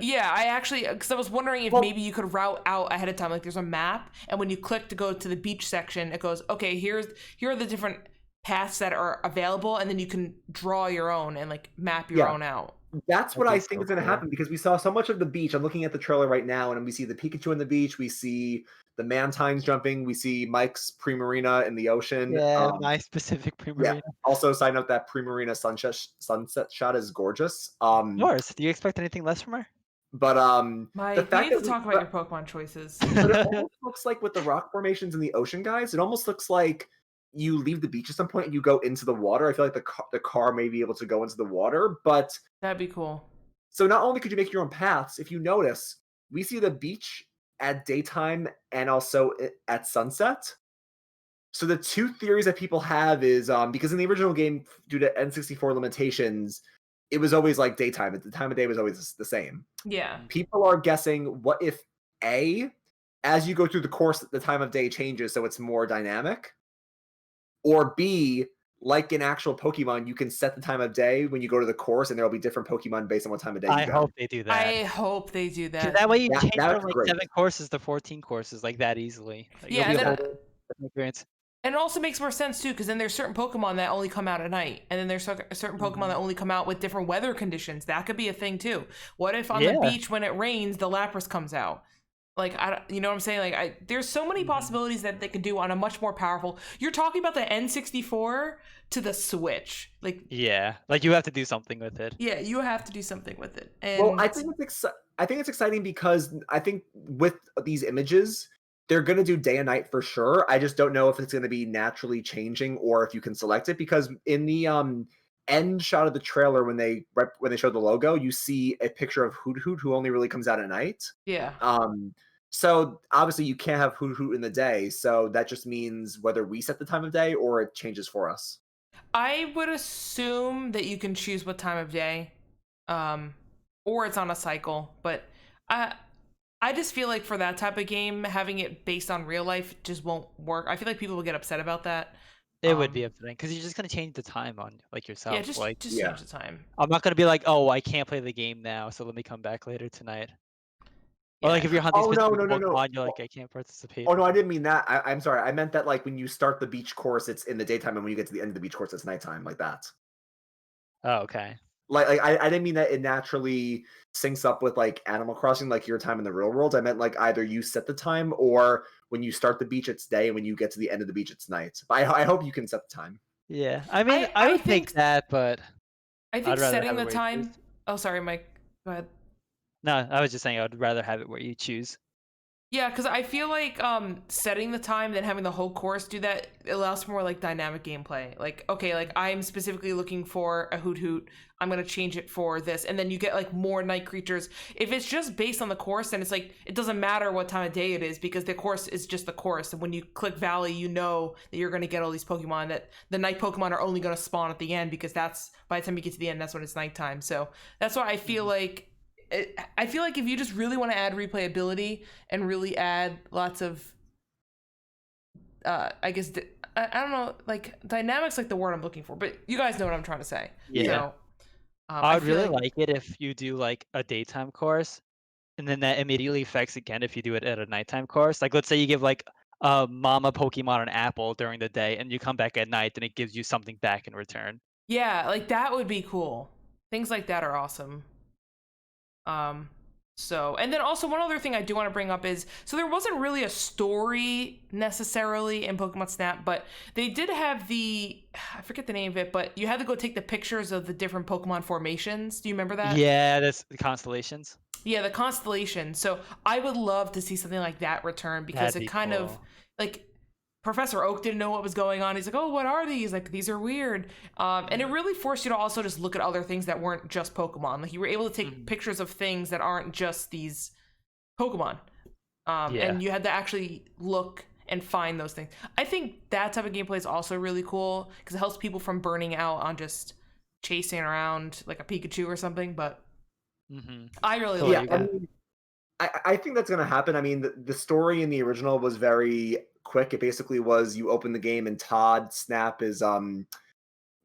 yeah, I actually, because I was wondering if Well, maybe you could route out ahead of time. Like there's a map, and when you click to go to the beach section, it goes, okay, here are the different paths that are available, and then you can draw your own and like map your yeah. own out. That's what That'd I be think so is going to cool. happen because we saw so much of the beach. I'm looking at the trailer right now, and we see the Pikachu on the beach. We see the Mantines jumping. We see Mike's Primarina in the ocean. Yeah, my specific Yeah. Primarina. Also, side note that Primarina sunset shot is gorgeous. Of course. Do you expect anything less from her? But the Mike, we fact need that to talk about your Pokemon choices. but it almost looks like with the rock formations in the ocean, guys. It almost looks like you leave the beach at some point and you go into the water. I feel like the car may be able to go into the water, but That'd be cool. so not only could you make your own paths, if you notice, we see the beach at daytime and also at sunset. So the two theories that people have is because in the original game, due to N64 limitations, it was always like daytime. At the time of day was always the same. Yeah. People are guessing what if A, as you go through the course, the time of day changes, so it's more dynamic, or B, like in actual Pokemon, you can set the time of day when you go to the course, and there will be different Pokemon based on what time of day I you go. hope they do that. I hope they do 'Cause that. that way you That- change that's from like great. 7 courses to 14 courses like that easily. Like, Yeah, it'll be and a then, whole different experience. and it also makes more sense too, because then there's certain Pokemon that only come out at night, and then there's certain Pokemon that only come out with different weather conditions. That could be a thing too. What if on the Yeah. beach when it rains, the Lapras comes out? Like you know what I'm saying? Like there's so many possibilities that they could do on a much more powerful. You're talking about the N64 to the Switch. Like Yeah, like you have to do something with it. yeah, you have to do something with it. And Well, I think it's exciting because I think with these images, they're going to do day and night for sure. I just don't know if it's going to be naturally changing or if you can select it because in the end shot of the trailer when they showed the logo, you see a picture of Hoot Hoot who only really comes out at night. yeah. So obviously you can't have Hoot Hoot in the day, so that just means whether we set the time of day or it changes for us. I would assume that you can choose what time of day, or it's on a cycle. But I just feel like for that type of game, having it based on real life just won't work. I feel like people will get upset about that. It would be upsetting because you're just gonna change the time on like yourself. Yeah, just like change the time. I'm not gonna be like, oh, I can't play the game now, so let me come back later tonight. Or like Yeah. if you're hunting Oh, specific no. Pokemon, you're like, I can't participate. Oh no, I didn't mean that. I'm sorry. I meant that like when you start the beach course, it's in the daytime, and when you get to the end of the beach course, it's nighttime, like that. Oh, okay. Like I didn't mean that it naturally syncs up with like Animal Crossing, like your time in the real world. I meant like either you set the time, or when you start the beach, it's day, and when you get to the end of the beach, it's night. But I hope you can set the time. Yeah, I mean, I I would think- think that, but I think I'd rather setting have the it where you time. choose. Oh, sorry, Mike. Go ahead. No, I was just saying I would rather have it where you choose. Yeah, because I feel like setting the time, then having the whole course do that, it allows for more like dynamic gameplay. Like, okay, like I'm specifically looking for a Hoot Hoot, I'm gonna change it for this, and then you get like more night creatures. If it's just based on the course, then it's like it doesn't matter what time of day it is because the course is just the course. And when you click Valley, you know that you're gonna get all these Pokemon. That the night Pokemon are only gonna spawn at the end because that's by the time you get to the end, that's when it's nighttime. So that's why I feel like. I feel like if you just really want to add replayability and really add lots of, I guess, I don't know, like dynamics, like the word I'm looking for, but you guys know what I'm trying to say. Yeah. So, I would feel really like it if you do like a daytime course, and then that immediately affects again if you do it at a nighttime course. Like let's say you give like a mama Pokemon an apple during the day, and you come back at night, and it gives you something back in return. yeah, like that would be cool. Things like that are awesome. So, and then also one other thing I do want to bring up is, so there wasn't really a story necessarily in Pokemon Snap, but they did have I forget the name of it, but you had to go take the pictures of the different Pokemon formations. Do you remember that? Yeah, that's the constellations. Yeah, the constellation. So I would love to see something like that return because That'd it be kind of cool. like Professor Oak didn't know what was going on. He's like, oh, what are these? Like, these are weird. And it really forced you to also just look at other things that weren't just Pokemon. Like, you were able to take pictures of things that aren't just these Pokemon. Yeah. And you had to actually look and find those things. I think that type of gameplay is also really cool because it helps people from burning out on just chasing around like a Pikachu or something. But I really Totally like Yeah, I that. mean, I think that's going to happen. I mean, the story in the original was very quick. It basically was you open the game and Todd Snap is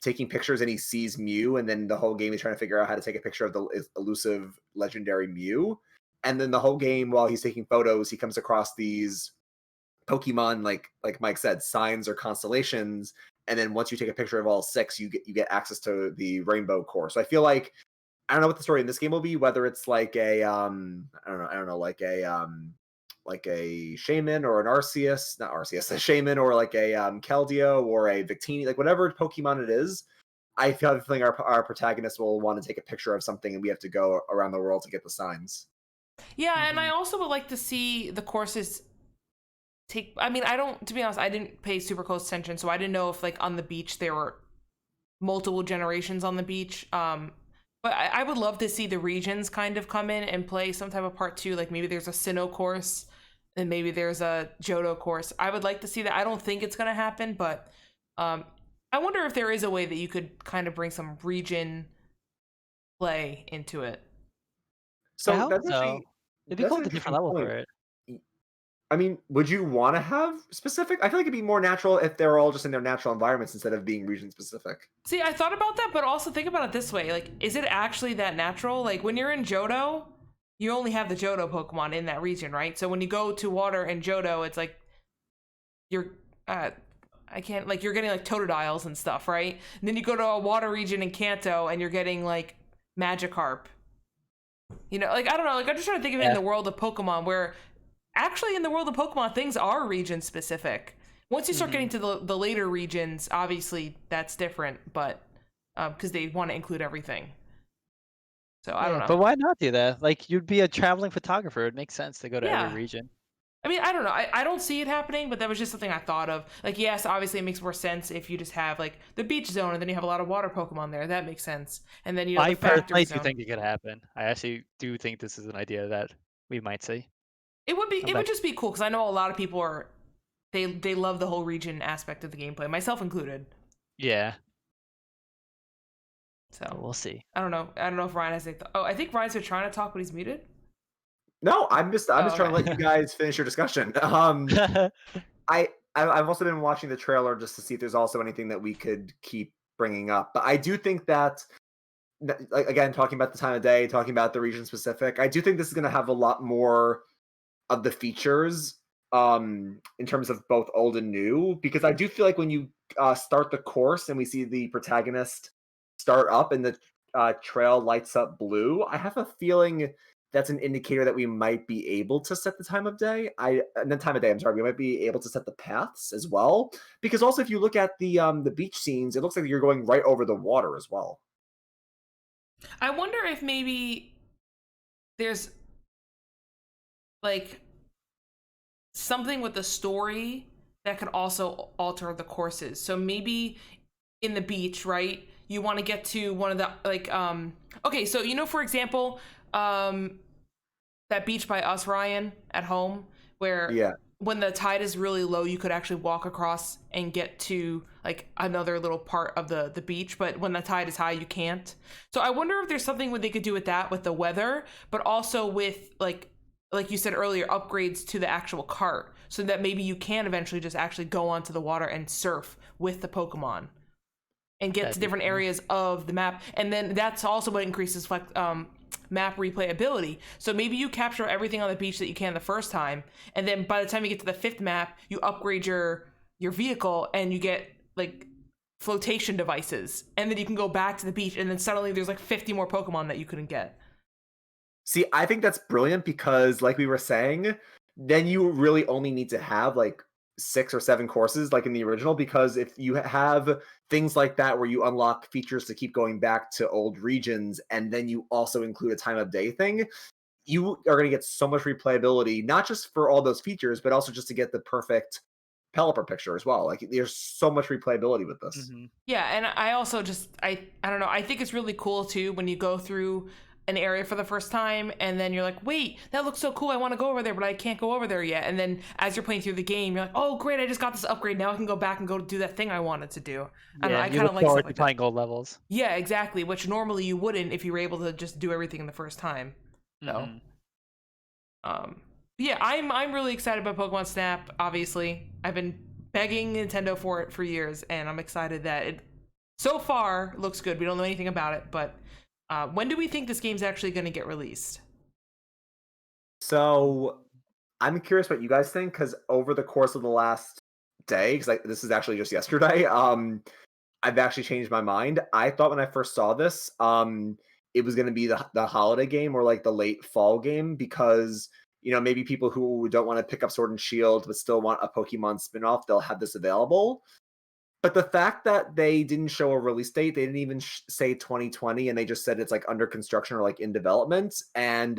taking pictures and he sees Mew, and then the whole game is trying to figure out how to take a picture of the elusive legendary Mew. And then the whole game, while he's taking photos, he comes across these Pokemon, like Mike said, signs or constellations. And then once you take a picture of all 6, you get access to the Rainbow Core. So I feel like I don't know what the story in this game will be, whether it's like a I don't know, like a Shaman or an Arceus, not Arceus, a Shaman or like a Keldeo or a Victini, like whatever Pokemon it is. I feel like our protagonist will want to take a picture of something, and we have to go around the world to get the signs. Yeah, and I also would like to see the courses take. I mean, I don't. To be honest, I didn't pay super close attention, so I didn't know if like on the beach there were multiple generations on the beach. But I would love to see the regions kind of come in and play some type of part too. Like maybe there's a Sinnoh course, and maybe there's a Johto course. I would like to see that. I don't think it's gonna happen, but I wonder if there is a way that you could kind of bring some region play into it. I So hope that's so. actually It'd be that's cool an with a different interesting level point. for it. I mean, would you want to have specific? I feel like it'd be more natural if they're all just in their natural environments instead of being region specific. See, I thought about that, but also think about it this way. Like, is it actually that natural? Like, when you're in Johto, you only have the Johto Pokemon in that region, right? So when you go to water and Johto, it's like you're I can't like you're getting like Totodiles and stuff, right? And then you go to a water region in Kanto and you're getting like Magikarp. You know, like I don't know, like I'm just trying to think of it in Yeah. the world of Pokemon where actually in the world of Pokemon things are region specific. Once you start getting to the later regions, obviously that's different, but because they want to include everything. So I don't know. But why not do that? Like you'd be a traveling photographer. It makes sense to go to every Yeah. region. I mean, I don't know. I don't see it happening, but that was just something I thought of. Like, yes, obviously it makes more sense if you just have like the beach zone and then you have a lot of water Pokemon there. That makes sense. And then you know I the factory personally do zone. think it could happen. I actually do think this is an idea that we might see. It would be. I'm It would back. just be cool because I know a lot of people are. They love the whole region aspect of the gameplay, myself included. Yeah, So but we'll see. I don't know. I don't know if Ryan has any. Oh, I think Ryan's been trying to talk, but he's muted. No, I'm just trying to let okay. you guys finish your discussion. I've also been watching the trailer just to see if there's also anything that we could keep bringing up. But I do think that, like again, talking about the time of day, talking about the region specific, I do think this is going to have a lot more of the features in terms of both old and new, because I do feel like when you start the course and we see the protagonist start up and the trail lights up blue, I have a feeling that's an indicator that we might be able to set the time of day. I'm sorry, we might be able to set the paths as well. Because also, if you look at the beach scenes, it looks like you're going right over the water as well. I wonder if maybe there's like something with the story that could also alter the courses. So maybe in the beach, right? You want to get to one of the like okay, so you know for example, that beach by us, Ryan, at home, where Yeah. when the tide is really low, you could actually walk across and get to like another little part of the beach, but when the tide is high, you can't. So I wonder if there's something what they could do with that, with the weather, but also with like you said earlier, upgrades to the actual cart, so that maybe you can eventually just actually go onto the water and surf with the Pokemon and get That'd to be different cool. areas of the map, and then that's also what increases map replayability. So maybe you capture everything on the beach that you can the first time, and then by the time you get to the 5th map, you upgrade your vehicle and you get like flotation devices, and then you can go back to the beach, and then suddenly there's like 50 more Pokemon that you couldn't get. See, I think that's brilliant because, like we were saying, then you really only need to have like 6 or 7 courses, like in the original. Because if you have things like that where you unlock features to keep going back to old regions, and then you also include a time of day thing, you are going to get so much replayability, not just for all those features, but also just to get the perfect Pelipper picture as well. Like, there's so much replayability with this. Yeah, and I also just I don't know, I think it's really cool too when you go through an area for the first time, and then you're like, wait, that looks so cool, I want to go over there, but I can't go over there yet. And then as you're playing through the game, you're like, oh great, I just got this upgrade, now I can go back and go do that thing I wanted to do. I don't know, Yeah, I you kind of look like stuff forward to like that. playing gold levels. Yeah, exactly, which normally you wouldn't if you were able to just do everything in the first time. So yeah, I'm really excited about Pokemon Snap. Obviously, I've been begging Nintendo for it for years, and I'm excited that it so far looks good. We don't know anything about it, but when do we think this game's actually going to get released? So I'm curious what you guys think, because over the course of the last day, because this is actually just yesterday, I've actually changed my mind. I thought when I first saw this, it was going to be the holiday game or like the late fall game, because maybe people who don't want to pick up Sword and Shield but still want a Pokemon spin-off, they'll have this available. But the fact that they didn't show a release date, they didn't even say 2020, and they just said it's like under construction or like in development, and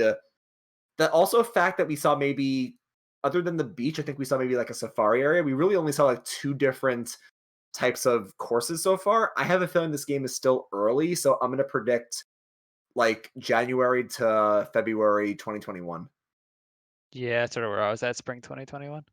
the also fact that we saw maybe, other than the beach, I think we saw maybe like a safari area. We really only saw like 2 different types of courses so far. I have a feeling this game is still early, so I'm gonna predict like January to February 2021. Yeah, that's sort of where I was at, spring 2021.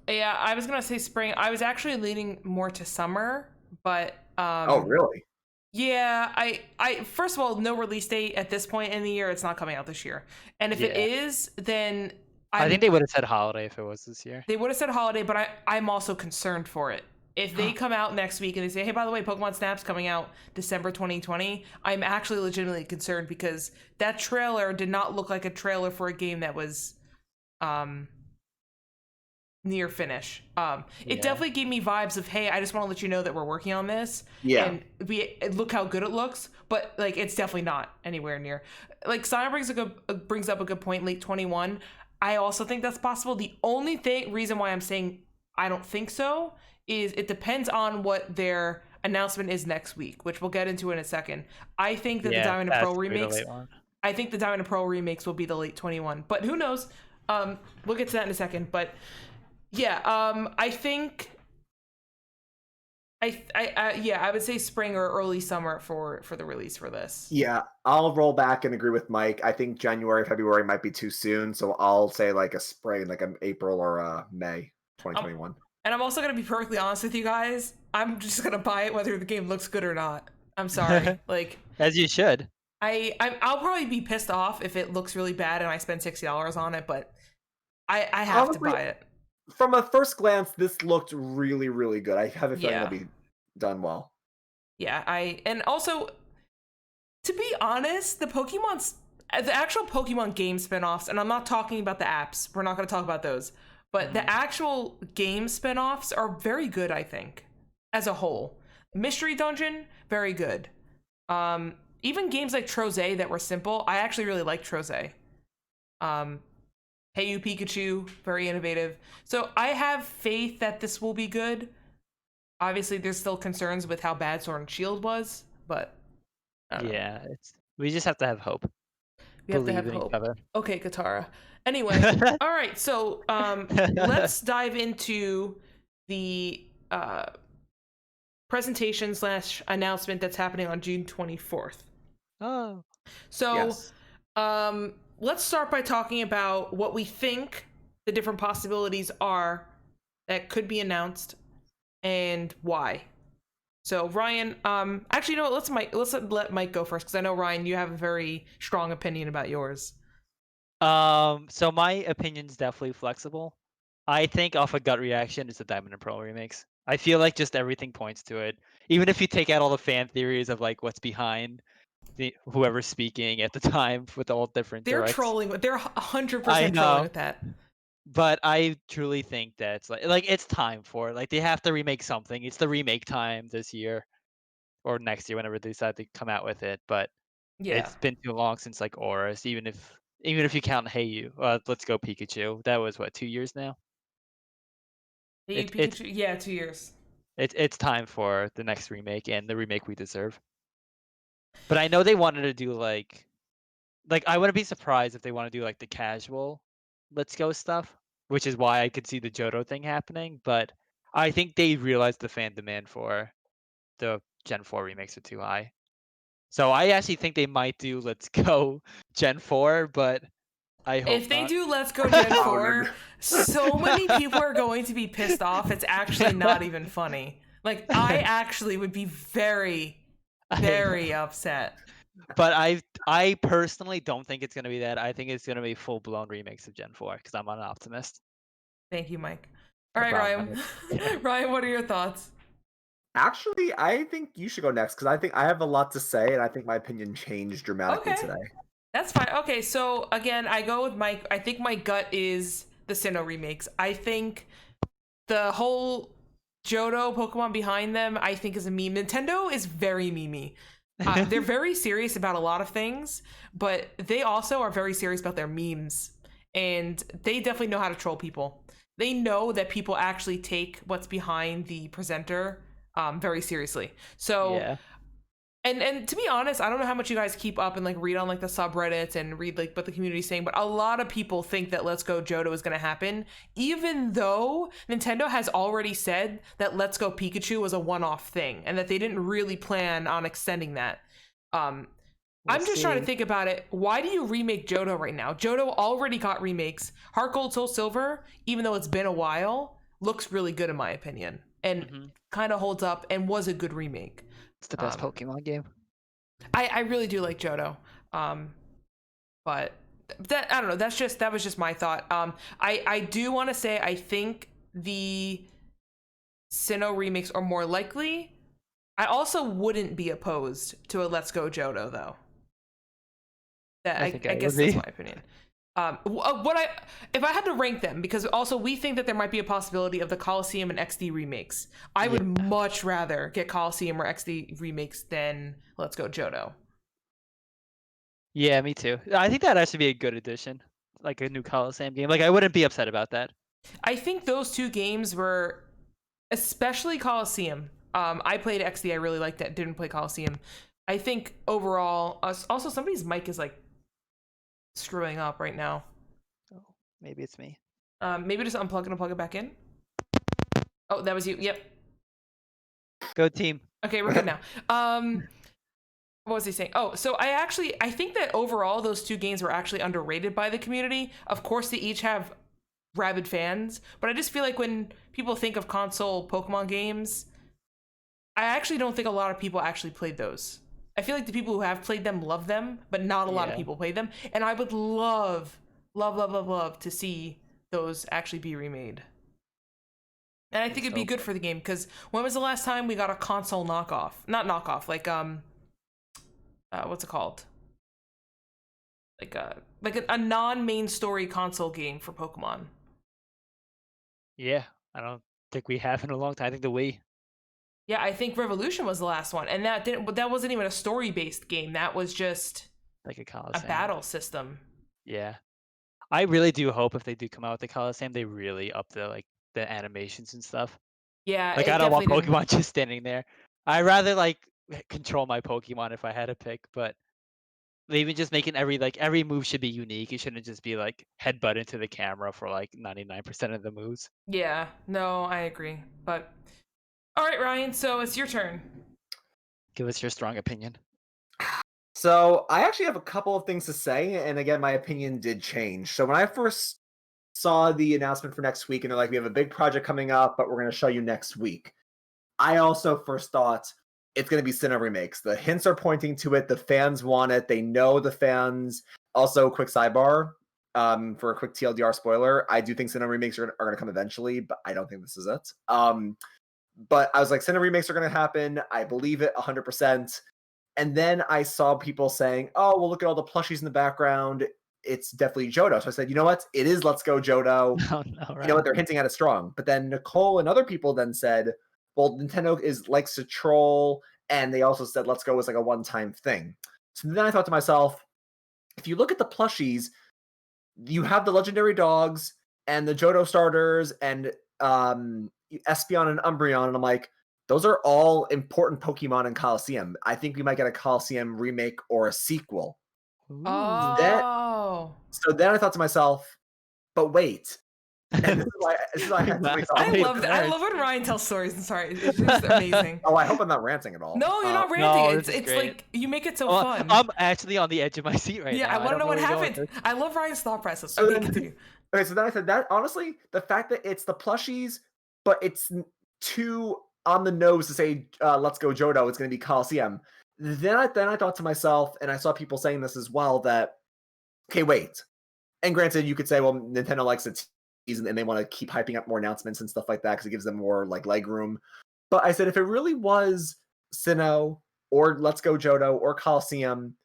Yeah, I was gonna say spring. I was actually leaning more to summer, but Oh, really? yeah, I first of all, no release date at this point in the year. It's not coming out this year, and if it Yeah. is, then I think they would have said holiday if it was this year. they would have said holiday, but I'm also concerned for it. If they come out next week and they say, hey, by the way, Pokemon Snap's coming out December 2020, I'm actually legitimately concerned, because that trailer did not look like a trailer for a game that was near finish. It Yeah. definitely gave me vibes of, hey, I just want to let you know that we're working on this. Yeah. And look how good it looks, but like it's definitely not anywhere near. Like Simon brings up a good point, late 21. I also think that's possible. The only reason why I'm saying I don't think so is it depends on what their announcement is next week, which we'll get into in a second. I think that the Diamond and Pearl remakes I think the Diamond and Pearl remakes will be the late 21, but who knows? We'll get to that in a second. But yeah, I think I would say spring or early summer for the release for this. Yeah, I'll roll back and agree with Mike. I think January, February might be too soon, so I'll say like a spring, like an April or a May 2021. And I'm also gonna be perfectly honest with you guys. I'm just gonna buy it whether the game looks good or not. I'm sorry. Like, as you should. I'll probably be pissed off if it looks really bad and I spend $60 on it, but I have Honestly, to buy it. From a first glance, this looked really, really good. I have a feeling Yeah. it'll be done well. Yeah, and also, to be honest, the actual Pokemon game spinoffs, and I'm not talking about the apps. We're not going to talk about those. But the actual game spinoffs are very good, I think, as a whole. Mystery Dungeon, very good. Even games like Troze that were simple, I actually really like Troze. Hey You Pikachu, very innovative. So I have faith that this will be good. Obviously, there's still concerns with how bad Sword and Shield was, but I don't know. Yeah, we just have to have hope. We have to have Believe in each hope. other. Okay, Katara. Anyway, all right. So let's dive into the presentation / announcement that's happening on June 24th. Oh. So Yes. let's start by talking about what we think the different possibilities are that could be announced and why. So Ryan, actually, you know what? Let's let Mike go first, because I know, Ryan, you have a very strong opinion about yours. So my opinion's definitely flexible. I think off a gut reaction is the Diamond and Pearl remakes. I feel like just everything points to it. Even if you take out all the fan theories of like what's behind whoever's speaking at the time with all different They're directs. trolling. They're 100% I trolling know. with that. But I truly think that it's like it's time for it. Like they have to remake something. It's the remake time this year or next year whenever they decide to come out with it. But Yeah. it's been too long since like Aurus, even if you count Hey You. Let's go Pikachu. That was what, 2 years now? Hey, Pikachu. Yeah, 2 years. It's time for the next remake and the remake we deserve. But I know they wanted to do like I wouldn't be surprised if they want to do like the casual let's go stuff, which is why I could see the Johto thing happening, but I think they realized the fan demand for the Gen 4 remakes are too high. So I actually think they might do Let's Go Gen 4, but I hope If they not. do Let's Go Gen Oh, no, 4, so many people are going to be pissed off. It's actually not even funny. Like, I actually would be very, I very know. upset. But I personally don't think it's gonna be that. I think it's gonna be full blown remakes of Gen 4 because I'm an optimist. Thank you, Mike. All No right, problem. Ryan. Yeah. Ryan, what are your thoughts? Actually, I think you should go next because I think I have a lot to say, and I think my opinion changed dramatically Okay, today. that's fine. Okay, so again, I go with Mike. I think my gut is the Sinnoh remakes. I think the whole Johto Pokemon behind them, I think, is a meme. Nintendo is very memey. They're very serious about a lot of things, but they also are very serious about their memes. And they definitely know how to troll people. They know that people actually take what's behind the presenter very seriously. So, Yeah. and to be honest, I don't know how much you guys keep up and like read on like the subreddits and read like what the community's saying, but a lot of people think that Let's Go Johto is going to happen, even though Nintendo has already said that Let's Go Pikachu was a one-off thing and that they didn't really plan on extending that. Um, We'll I'm just trying to see. think about it. Why do you remake Johto right now? Johto already got remakes. Heart Gold Soul Silver, even though it's been a while, looks really good in my opinion and kind of holds up and was a good remake. It's the best Um, Pokemon game. I really do like Johto. But that I don't know. That was just my thought. I do want to say I think the Sinnoh remakes are more likely. I also wouldn't be opposed to a Let's Go Johto though. That I think I guess would that's be. my opinion. What I if I had to rank them, because also we think that there might be a possibility of the Coliseum and XD remakes. I would much rather get Coliseum or XD remakes than Let's Go Johto. Yeah, me too. I think that'd actually be a good addition, like a new Coliseum game. Like I wouldn't be upset about that. I think those two games were, especially Coliseum. I played XD. I really liked it. Didn't play Coliseum. I think overall, also somebody's mic is like screwing up right now. Oh, maybe it's me. Maybe just unplug it and plug it back in. Oh, that was you. Yep. Go team. Okay, we're good now. What was he saying? Oh, so I think that overall those two games were actually underrated by the community. Of course, they each have rabid fans, but I just feel like when people think of console Pokemon games, I actually don't think a lot of people actually played those. I feel like the people who have played them love them, but not a lot of Yeah. people played them. And I would love, love, love, love, love to see those actually be remade. And I think it'd be good for the game, because when was the last time we got a console knockoff? Not knockoff, like what's it called? Like a non-main story console game for Pokemon. Yeah, I don't think we have in a long time. I think the Wii. Yeah, I think Revolution was the last one, and that wasn't even a story-based game. That was just Like a a Coliseum. battle system. Yeah. I really do hope if they do come out with the Coliseum, they really up the animations and stuff. Yeah, Like it I don't want definitely didn't. Pokemon just standing there. I'd rather like control my Pokemon if I had to pick, but even just making every move should be unique. It shouldn't just be like headbutt into the camera for like 99% of the moves. Yeah, no, I agree. But all right, Ryan, so it's your turn. Give us your strong opinion. So I actually have a couple of things to say, and again, my opinion did change. So when I first saw the announcement for next week, and they're like, "We have a big project coming up, but we're going to show you next week," I also first thought it's going to be Sinnoh remakes. The hints are pointing to it. The fans want it. They know the fans. Also, quick sidebar for a quick TLDR spoiler: I do think Sinnoh remakes are going to come eventually, but I don't think this is it. But I was like, Sinnoh remakes are going to happen. I believe it 100%. And then I saw people saying, "Oh, well, look at all the plushies in the background. It's definitely Johto." So I said, "You know what? It is Let's Go Johto." Oh no, You know what? right? They're hinting at it strong. But then Nicole and other people then said, "Well, Nintendo likes to troll," and they also said Let's Go was like a one-time thing. So then I thought to myself, if you look at the plushies, you have the legendary dogs and the Johto starters and Espeon and Umbreon, and I'm like, those are all important Pokemon in Coliseum. I think we might get a Coliseum remake or a sequel. Ooh. That Oh. so then I thought to myself, but wait, And this is why I had to wait till I Hey, love that. I Clarence. love when Ryan tells stories. I'm sorry, it's just amazing. Oh, I hope I'm not ranting at all. No, you're not No, ranting. this is It's great. like you make it so Well, fun. I'm actually on the edge of my seat right Yeah, now. I want to don't know what where you're going with happened. this. I love Ryan's thought process. Oh, Okay, then- continue. Okay, so then I said that honestly, the fact that it's the plushies, but it's too on the nose to say "Let's go Johto," it's going to be Coliseum. Then I thought to myself, and I saw people saying this as well, that okay, wait. And granted, you could say, well, Nintendo likes to tease and they want to keep hyping up more announcements and stuff like that because it gives them more like leg room. But I said, if it really was Sinnoh or Let's Go Johto or Coliseum,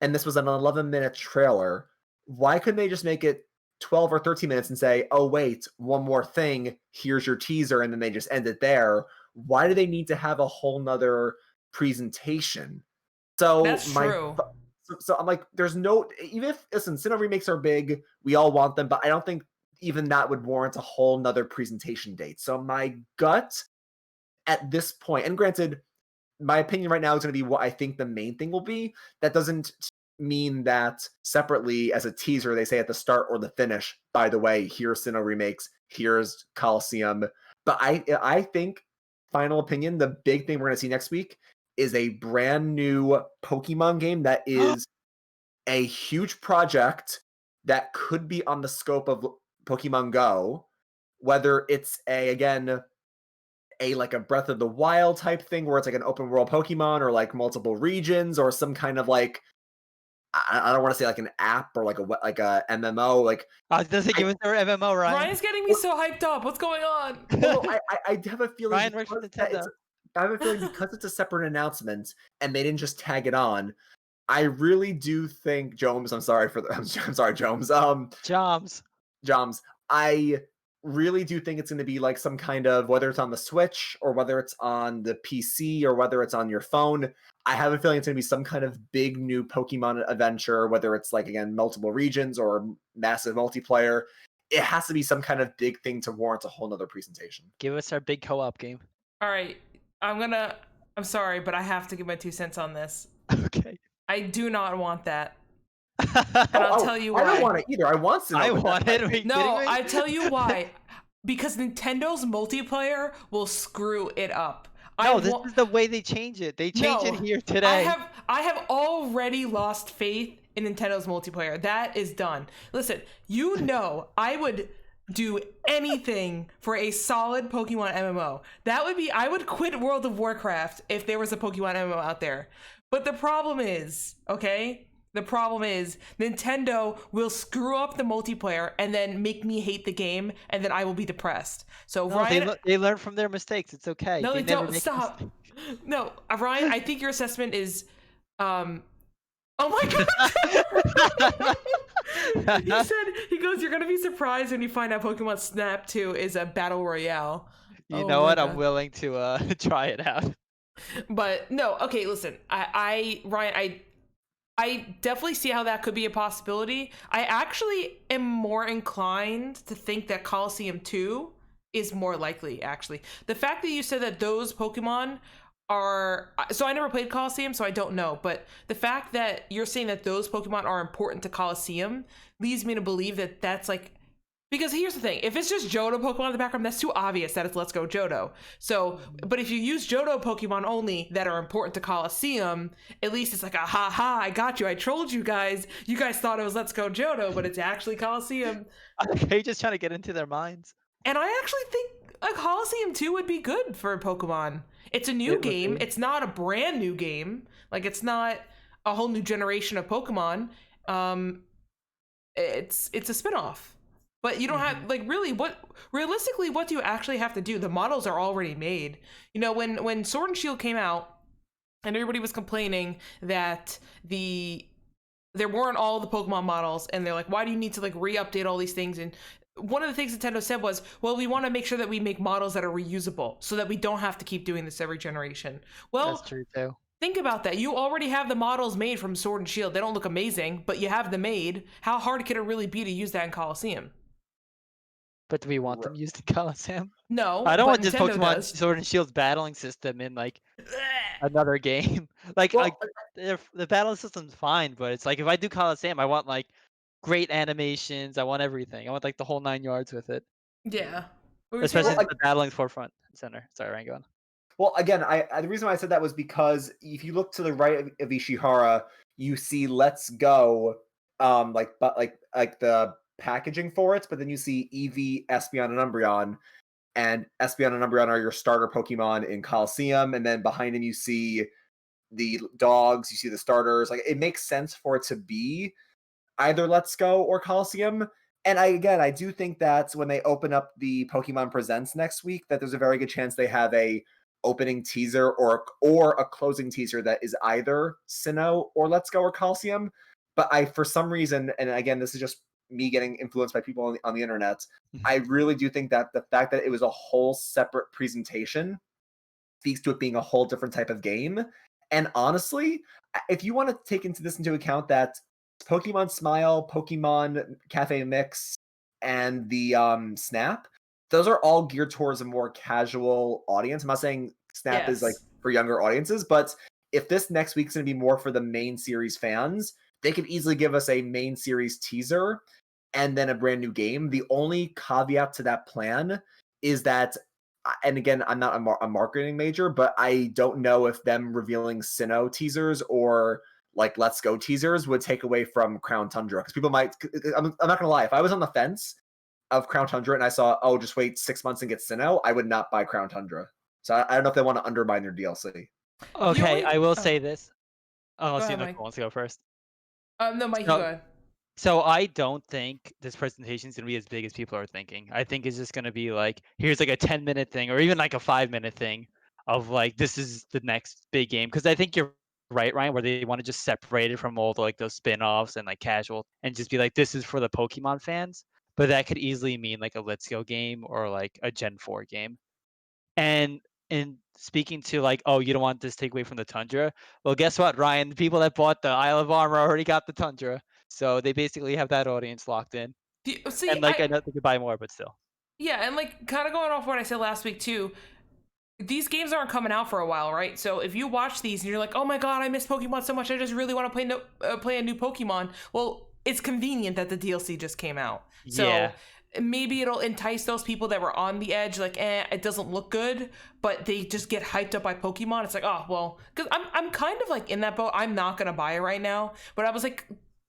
and this was an 11-minute trailer, why couldn't they just make it 12 or 13 minutes and say, oh, wait, one more thing, here's your teaser, and then they just end it there? Why do they need to have a whole nother presentation? So That's true. So I'm like, there's no, even if, listen, Sinnoh remakes are big, we all want them, but I don't think even that would warrant a whole nother presentation date. So my gut at this point, and granted, my opinion right now is going to be what I think the main thing will be. That doesn't mean that separately as a teaser, they say at the start or the finish, by the way, here's Sinnoh remakes, here's Coliseum. But I think, final opinion, the big thing we're going to see next week is a brand new Pokemon game that is a huge project that could be on the scope of Pokemon Go, whether it's again like a Breath of the Wild type thing where it's like an open world Pokemon or like multiple regions or some kind of like I don't want to say like an app or like a MMO. Like I was gonna say, give us our MMO, Ryan. Ryan's getting me so hyped up. What's going on? well, I have a feeling Ryan works for Nintendo. I have a feeling because it's a separate announcement and they didn't just tag it on. I really do think Jones. I'm sorry, Jones. Joms. I really do think it's going to be like some kind of, whether it's on the Switch or whether it's on the PC or whether it's on your phone. I have a feeling it's going to be some kind of big new Pokemon adventure, whether it's like, again, multiple regions or massive multiplayer. It has to be some kind of big thing to warrant a whole nother presentation. Give us our big co-op game. All right, I'm sorry, but I have to give my 2 cents on this. Okay. I do not want that. And I'll tell you why. I don't want it either. I want Sinnoh. I want it. Are you No, kidding me? I tell you why. Because Nintendo's multiplayer will screw it up. No, this is the way they change it. They change it here today. I have already lost faith in Nintendo's multiplayer. That is done. Listen, I would do anything for a solid Pokemon MMO. I would quit World of Warcraft if there was a Pokemon MMO out there. But the problem is, Nintendo will screw up the multiplayer and then make me hate the game, and then I will be depressed. So No, Ryan, they learn from their mistakes. It's okay. no, they never don't. make Stop. No, Ryan, I think your assessment is, oh my god. He goes, you're gonna be surprised when you find out Pokemon Snap 2 is a battle royale. You Oh know my what? God. I'm willing to try it out. But no, okay, listen. Ryan, I definitely see how that could be a possibility. I actually am more inclined to think that Coliseum 2 is more likely, actually. The fact that you said that those Pokemon are... So I never played Coliseum, so I don't know. But the fact that you're saying that those Pokemon are important to Coliseum leads me to believe that that's like... Because here's the thing, if it's just Johto Pokemon in the background, that's too obvious that it's Let's Go Johto. So, but if you use Johto Pokemon only that are important to Coliseum, at least it's like a ha, I got you, I trolled you guys. You guys thought it was Let's Go Johto, but it's actually Coliseum. Are you just trying to get into their minds? And I actually think a Coliseum 2 would be good for Pokemon. It's a new game. It's not a brand new game. Like, it's not a whole new generation of Pokemon. It's a spin-off. But you don't have, like, realistically, what do you actually have to do? The models are already made. You know, when Sword and Shield came out, and everybody was complaining that there weren't all the Pokemon models, and they're like, why do you need to, like, re-update all these things? And one of the things Nintendo said was, well, we want to make sure that we make models that are reusable, so that we don't have to keep doing this every generation. Well, That's true, too. Think about that. You already have the models made from Sword and Shield. They don't look amazing, but you have them made. How hard can it really be to use that in Coliseum? But do we want them used in Coliseum? No, I don't but want this Nintendo Pokemon does. Sword and Shield's battling system in like another game. like the battle system's fine, but it's like if I do Coliseum, I want like great animations. I want everything. I want like the whole 9 yards with it. Yeah. What were you saying, Especially Ryan? the battling forefront center. Sorry, Ryan, go on. Well, again, the reason why I said that was because if you look to the right of Ishihara, you see "Let's Go," like the packaging for it, but then you see Eevee, Espeon, and Umbreon, and Espeon and Umbreon are your starter Pokemon in Coliseum, and then behind him you see the dogs, you see the starters. Like, it makes sense for it to be either Let's Go or Coliseum. And I do think that when they open up the Pokemon Presents next week, that there's a very good chance they have a opening teaser or a closing teaser that is either Sinnoh or Let's Go or Coliseum. But for some reason, and again, this is just me getting influenced by people on the internet, I really do think that the fact that it was a whole separate presentation speaks to it being a whole different type of game. And honestly, if you want to take into account that Pokemon Smile, Pokemon Cafe Mix, and the Snap, those are all geared towards a more casual audience. I'm not saying Snap is like Yes. for younger audiences, but if this next week's going to be more for the main series fans, they could easily give us a main series teaser and then a brand new game. The only caveat to that plan is that, and again, I'm not a marketing major, but I don't know if them revealing Sinnoh teasers or like Let's Go teasers would take away from Crown Tundra, because people might. I'm not gonna lie, if I was on the fence of Crown Tundra and I saw, oh, just wait 6 months and get Sinnoh, I would not buy Crown Tundra. So I don't know if they want to undermine their DLC. The Okay, only I will say this. Go Unless ahead, Nicole Mike. wants to go first. No, Mike, you go So, ahead. so I don't think this presentation is gonna be as big as people are thinking. I think it's just gonna be like, here's like a 10-minute thing, or even like a 5-minute thing, of like, this is the next big game. Because I think you're right, Ryan, where they want to just separate it from all the like those spin-offs and like casual, and just be like, this is for the Pokemon fans. But that could easily mean like a Let's Go game or like a Gen 4 game. And speaking to like, oh, you don't want this to take away from the Tundra. Well, guess what, Ryan? The people that bought the Isle of Armor already got the Tundra, so they basically have that audience locked in. See, And like, I know they could buy more, but still. yeah, and like kind of going off what I said last week too. These games aren't coming out for a while, right? So if you watch these and you're like, "Oh my god, I miss Pokemon so much. I just really want to play a new Pokemon." Well, it's convenient that the DLC just came out. Yeah. So maybe it'll entice those people that were on the edge, like, it doesn't look good, but they just get hyped up by Pokemon. It's like, oh well, because I'm kind of like in that boat. I'm not gonna buy it right now, but I was like.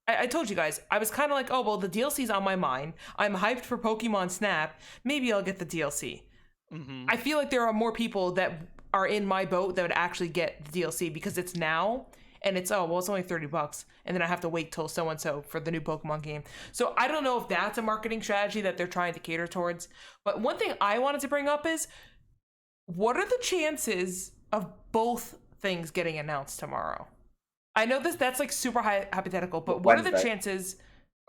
I told you guys, I was kind of like, oh, well, the DLC's on my mind. I'm hyped for Pokemon Snap. Maybe I'll get the DLC. Hmm. I feel like there are more people that are in my boat that would actually get the DLC because it's now and it's, oh, well, it's only $30 and then I have to wait till so and so for the new Pokemon game. So I don't know if that's a marketing strategy that they're trying to cater towards. But one thing I wanted to bring up is, what are the chances of both things getting announced tomorrow? I know that's like super hypothetical, but what are the Wednesday. chances,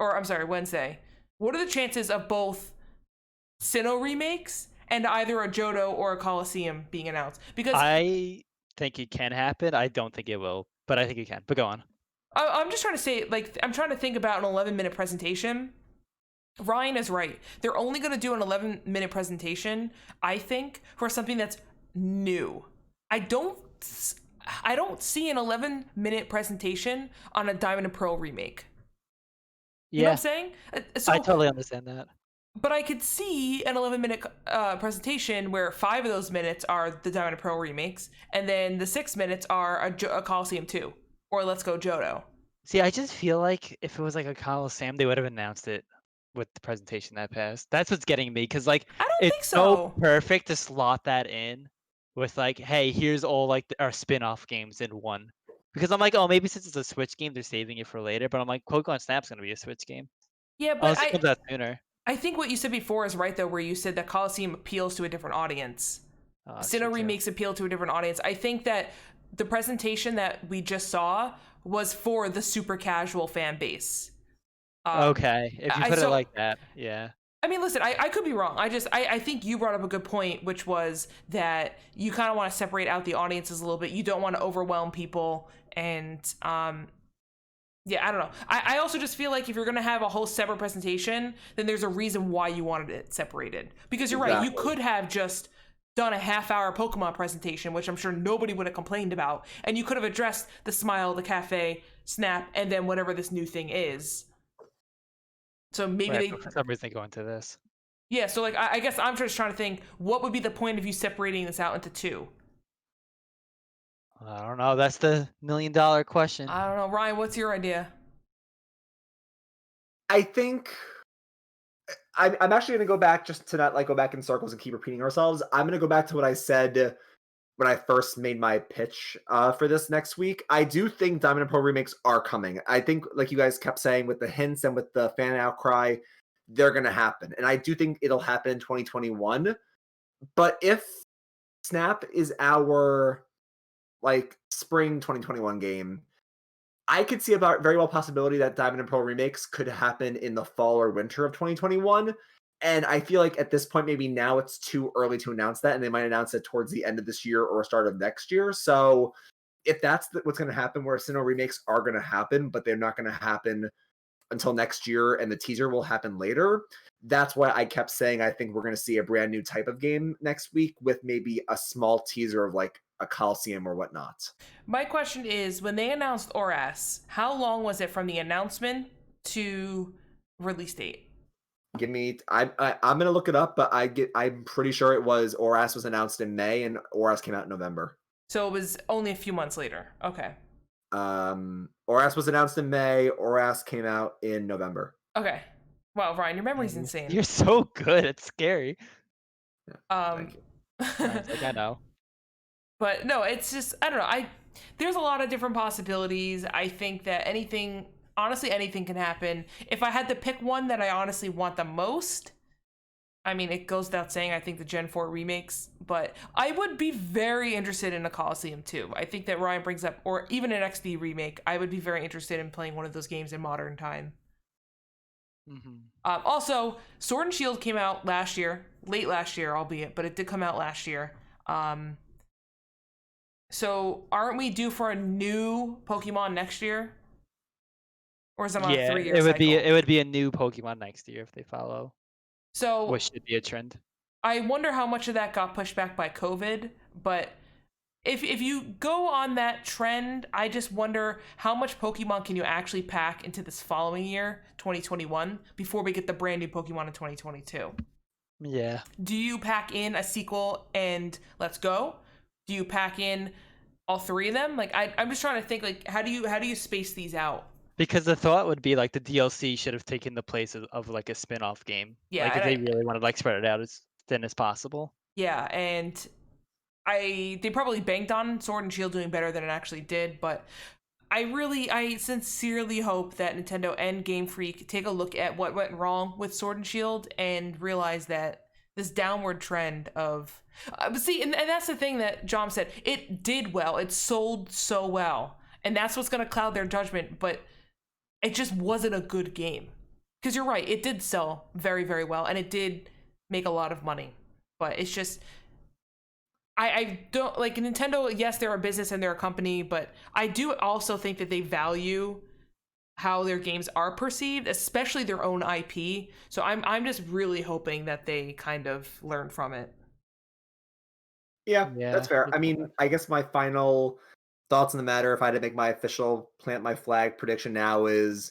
or I'm sorry, Wednesday, what are the chances of both Sinnoh remakes and either a Johto or a Coliseum being announced? Because I think it can happen. I don't think it will, but I think it can. But go on. I'm just trying to say, like, I'm trying to think about an 11-minute presentation. Ryan is right. They're only going to do an 11-minute presentation, I think, for something that's new. I don't see an 11-minute presentation on a Diamond and Pearl remake. You know what I'm saying? So I totally understand that. but I could see an 11-minute presentation where 5 of those minutes are the Diamond and Pearl remakes, and then the 6 minutes are a Coliseum 2 or Let's Go Johto. See, I just feel like if it was like a Coliseum, they would have announced it with the presentation that passed. That's what's getting me, because like, I don't it's think so so. perfect to slot that in with like, hey, here's all like our spin-off games in one. Because I'm like, oh, maybe since it's a Switch game, they're saving it for later. But I'm like, Pokemon Snap's gonna be a Switch game Yeah, but unless it comes out sooner. I think what you said before is right though, where you said that Coliseum appeals to a different audience. That's true, Sinnoh too. remakes appeal to a different audience. I think that the presentation that we just saw was for the super casual fan base. Okay, if you put it like that, yeah. I mean, listen, I could be wrong. I think you brought up a good point, which was that you kind of want to separate out the audiences a little bit. You don't want to overwhelm people. And yeah, I don't know. I also just feel like if you're going to have a whole separate presentation, then there's a reason why you wanted it separated. Because you're right, you could have just done a half-hour Pokemon presentation, which I'm sure nobody would have complained about. And you could have addressed the Smile, the Cafe, Snap, and then whatever this new thing is. So maybe For some reason they go into this. Yeah, so like I guess I'm just trying to think what would be the point of you separating this out into two? I don't know. That's the $1 million question. I don't know, Ryan. What's your idea? I think I'm actually going to go back just to not like go back in circles and keep repeating ourselves. I'm going to go back to what I said when I first made my pitch for this next week. I do think Diamond and Pearl remakes are coming. I think, like you guys kept saying, with the hints and with the fan outcry, they're going to happen. And I do think it'll happen in 2021. But if Snap is our like spring 2021 game, I could see about very well possibility that Diamond and Pearl remakes could happen in the fall or winter of 2021. And I feel like at this point, maybe now it's too early to announce that, and they might announce it towards the end of this year or start of next year. So if that's what's going to happen, where Sinnoh remakes are going to happen, but they're not going to happen until next year, and the teaser will happen later. That's why I kept saying I think we're going to see a brand new type of game next week with maybe a small teaser of like a Coliseum or whatnot. My question is, when they announced ORAS, how long was it from the announcement to release date? Give me. I'm gonna look it up, but I'm pretty sure it was ORAS was announced in May and ORAS came out in November. So it was only a few months later. Okay. ORAS was announced in May. ORAS came out in November. Okay. Wow, Ryan, your memory's insane. You're so good. It's scary. Yeah, thank you. It's like, I know. But no, it's just I don't know. There's a lot of different possibilities. I think that honestly anything can happen. If I had to pick one that I honestly want the most, I mean, it goes without saying, I think the Gen 4 remakes, but I would be very interested in a Coliseum too. I think that Ryan brings up, or even an XD remake, I would be very interested in playing one of those games in modern time. Also, Sword and Shield came out last year, late last year, albeit, but it did come out last year. So aren't we due for a new Pokemon next year? Or is it on a 3-year cycle? It would be a new Pokemon next year if they follow. So What should be a trend. I wonder how much of that got pushed back by COVID, but if you go on that trend, I just wonder how much Pokemon can you actually pack into this following year, 2021, before we get the brand new Pokemon in 2022. Yeah. Do you pack in a sequel and let's go? Do you pack in all three of them? Like I'm just trying to think, like how do you space these out? Because the thought would be like the DLC should have taken the place of like a spin-off game. Yeah, like if they really want to like spread it out as thin as possible. Yeah, and they probably banked on Sword and Shield doing better than it actually did, but I sincerely hope that Nintendo and Game Freak take a look at what went wrong with Sword and Shield and realize that this downward trend of see, and that's the thing that John said. It did well. It sold so well, and that's what's going to cloud their judgment. But it just wasn't a good game. Because you're right, it did sell very, very well, and it did make a lot of money. But it's just I don't like Nintendo. Yes, they're a business and they're a company, but I do also think that they value how their games are perceived, especially their own IP. So I'm just really hoping that they kind of learn from it. Yeah, that's fair. I mean, I guess my final thoughts on the matter, if I had to make my official plant my flag prediction now, is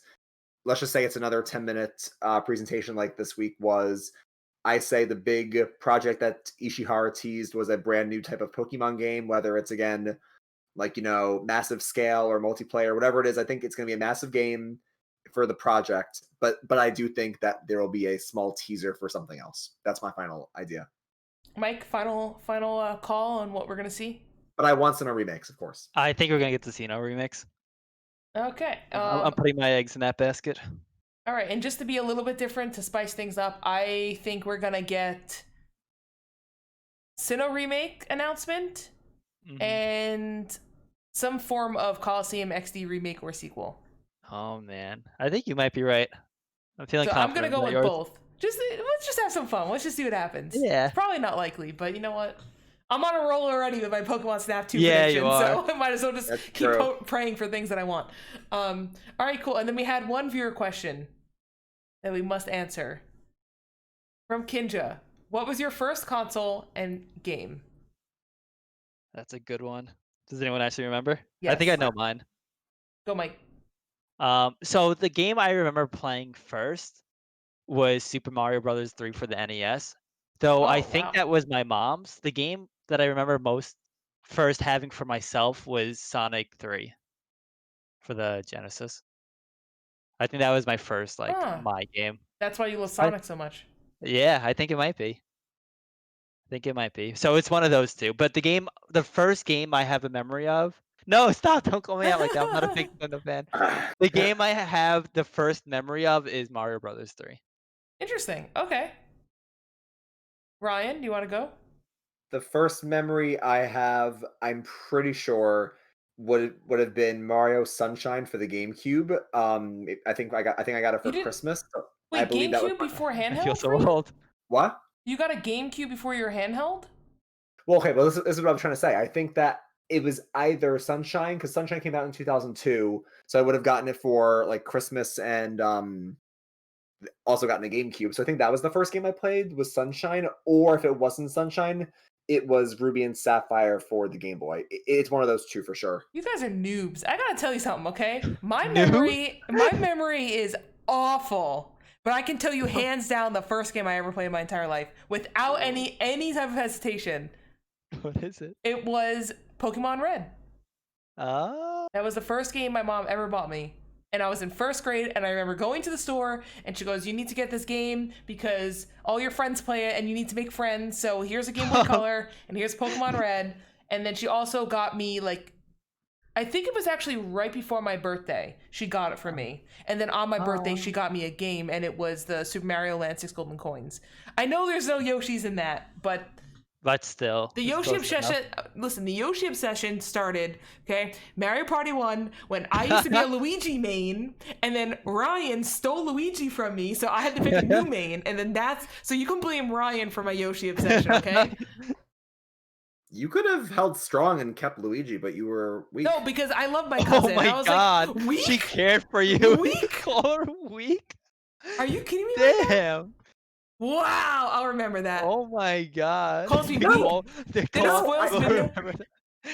let's just say it's another 10-minute presentation like this week was. I say the big project that Ishihara teased was a brand new type of Pokemon game, whether it's, again, like, massive scale or multiplayer, whatever it is. I think it's going to be a massive game for the project, but I do think that there will be a small teaser for something else. That's my final idea. Mike, final call on what we're going to see? But I want Sinnoh remakes, of course. I think we're going to get the Sinnoh remix. Okay. I'm putting my eggs in that basket. All right, and just to be a little bit different, to spice things up, I think we're gonna get Sinnoh remake announcement and some form of Coliseum XD remake or sequel. Oh man, I think you might be right. I'm feeling confident. I'm gonna go with both. Let's just have some fun. Let's just see what happens. Yeah. It's probably not likely, but you know what? I'm on a roll already with my Pokemon Snap 2 Yeah, prediction, you are. so I might as well just keep praying for things that I want. All right, cool. And then we had one viewer question that we must answer. From Kinja. What was your first console and game? That's a good one. Does anyone actually remember? Yes. I think I know mine. Go, Mike. So the game I remember playing first was Super Mario Brothers 3 for the NES. Though I Oh think wow. that was my mom's. The game that I remember most first having for myself was Sonic 3 for the Genesis. I think that was my first, like, Huh. my game. That's why you love I Sonic so much. Yeah, I think it might be. I think it might be. So it's one of those 2, but the first game I have a memory of. No, stop, don't call me out like that, I'm not a big Nintendo fan. The game I have the first memory of is Mario Brothers 3. Interesting. Okay. Ryan, do you want to go? The first memory I have, I'm pretty sure, would have been Mario Sunshine for the GameCube. I think I got it You for didn't Christmas. So I wait, believe that was GameCube before I feel handheld so for you? old. what? You got a GameCube before your handheld? Well, okay, well, this is what I'm trying to say. I think that it was either Sunshine, because Sunshine came out in 2002, so I would have gotten it for like Christmas and also gotten a GameCube. So I think that was the first game I played was Sunshine, or if it wasn't Sunshine, it was Ruby and Sapphire for the Game Boy. It's one of those 2 for sure. You guys are noobs. I gotta tell you something, okay? My Noob? memory is awful. But I can tell you hands down the first game I ever played in my entire life, without any type of hesitation. What is it? It was Pokemon Red. Oh. That was the first game my mom ever bought me. And I was in first grade, and I remember going to the store, and she goes, "You need to get this game because all your friends play it, and you need to make friends. So here's a Game Boy Color, and here's Pokemon Red." And then she also got me, like, I think it was actually right before my birthday. She got it for me. And then on my birthday, she got me a game, and it was the Super Mario Land 6 Golden Coins. I know there's no Yoshis in that, but But still. the it's Yoshi close enough. obsession. Listen, the Yoshi obsession started. Okay, Mario Party 1 when I used to be a Luigi main, and then Ryan stole Luigi from me, so I had to pick a new main, and then so you can blame Ryan for my Yoshi obsession. Okay. You could have held strong and kept Luigi, but you were weak. No, because I love my Oh cousin. my I was god. like, weak? She cared for you. Weak? Call her weak? Are you kidding me right now? Damn. Wow, I'll remember that. Oh my god. Calls me They weak. call- they Did it call- spoil I Spindle? remember that.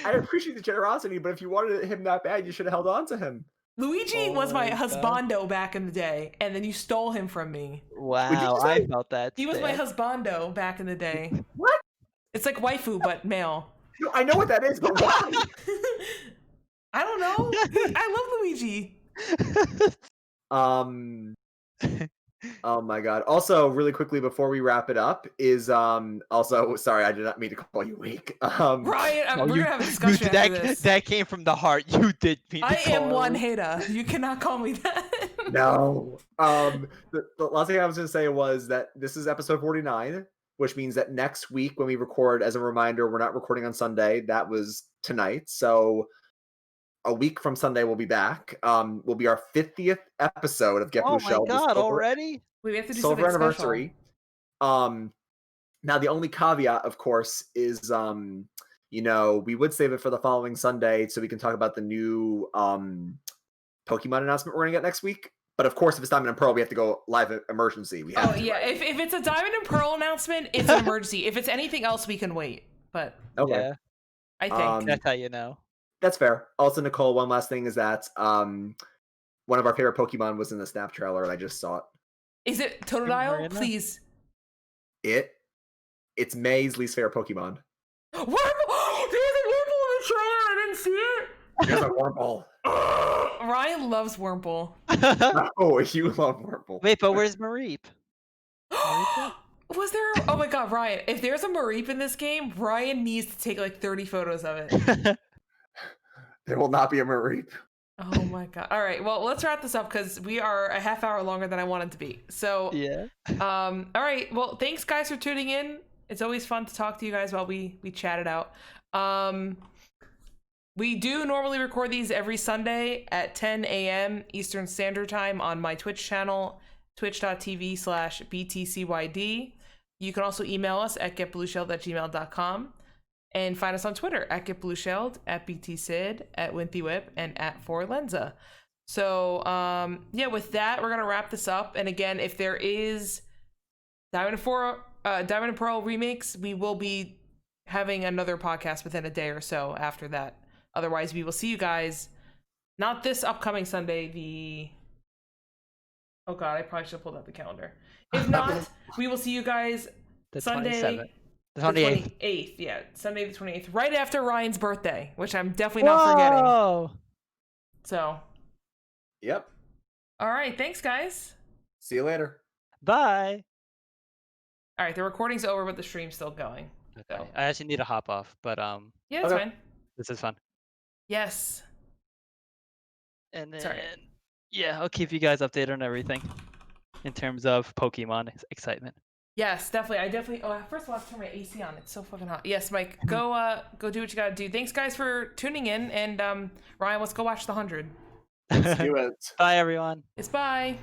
I appreciate the generosity, but if you wanted him that bad, you should have held on to him. Luigi Oh was my my God. husbando back in the day, and then you stole him from me. Wow, say? I felt that. He was my Stan. husbando back in the day. What? It's like waifu, but male. No, I know what that is, but why? I don't know. I love Luigi. Oh my god. Also, really quickly before we wrap it up, is also sorry, I did not mean to call you weak. Ryan, Oh, we're you- gonna have a discussion after this. That came from the heart. You did mean to I call am her one weak. hater. You cannot call me that. No. The last thing I was gonna say was that this is episode 49, which means that next week when we record, as a reminder, we're not recording on Sunday. That was tonight. So a week from Sunday we'll be back. Will be our 50th episode of Get Oh my Blueshelled. god, already? We have to do Silver something anniversary. Now the only caveat, of course, is we would save it for the following Sunday so we can talk about the new Pokemon announcement we're gonna get next week. But of course, if it's Diamond and Pearl, we have to go live emergency. We have Oh to, yeah, right? if it's a Diamond and Pearl announcement, it's an emergency. If it's anything else, we can wait. But Okay. Yeah, I think that's how you know. That's fair. Also, Nicole, one last thing is that one of our favorite Pokemon was in the Snap trailer, and I just saw it. Is it Totodile? Marina? Please. It's May's least favorite Pokemon. Wurmple! There's a Wurmple in the trailer. I didn't see it. There's a Wurmple. Ryan loves Wurmple. Oh, you love Wurmple. Wait, but where's Mareep? Was there? Oh my god, Ryan! If there's a Mareep in this game, Ryan needs to take like 30 photos of it. There will not be a Mareep. Oh my god! All right, well, let's wrap this up because we are a half hour longer than I wanted to be. So, Yeah. all right. Well, thanks guys for tuning in. It's always fun to talk to you guys while we chat it out. We do normally record these every Sunday at 10 a.m. Eastern Standard Time on my Twitch channel, twitch.tv/btcyd. You can also email us at getblueshelled@gmail.com and find us on Twitter at getblueshelled, at btcid, at winthywhip, and at 4lenza. So, yeah, with that, we're going to wrap this up. And again, if there is Diamond and Pearl remakes, we will be having another podcast within a day or so after that. Otherwise, we will see you guys, not this upcoming Sunday, oh god, I probably should have pulled out the calendar. If not, we will see you guys The Sunday, 27th. The the 28th. 28th. Yeah, Sunday the 28th, right after Ryan's birthday, which I'm definitely not forgetting. Whoa! So, Yep. all right, thanks, guys. See you later. Bye. All right, the recording's over, but the stream's still going. Okay. So. I actually need to hop off, but Yeah, that's Okay. fine. this is fun. Yes. And then Sorry. yeah, I'll keep you guys updated on everything in terms of Pokemon excitement. Yes, definitely. I definitely. Oh, first of all, I have to turn my AC on. It's so fucking hot. Yes, Mike. Go do what you gotta do. Thanks, guys, for tuning in. And Ryan, let's go watch the 100. Let's do it. Bye, everyone. It's bye.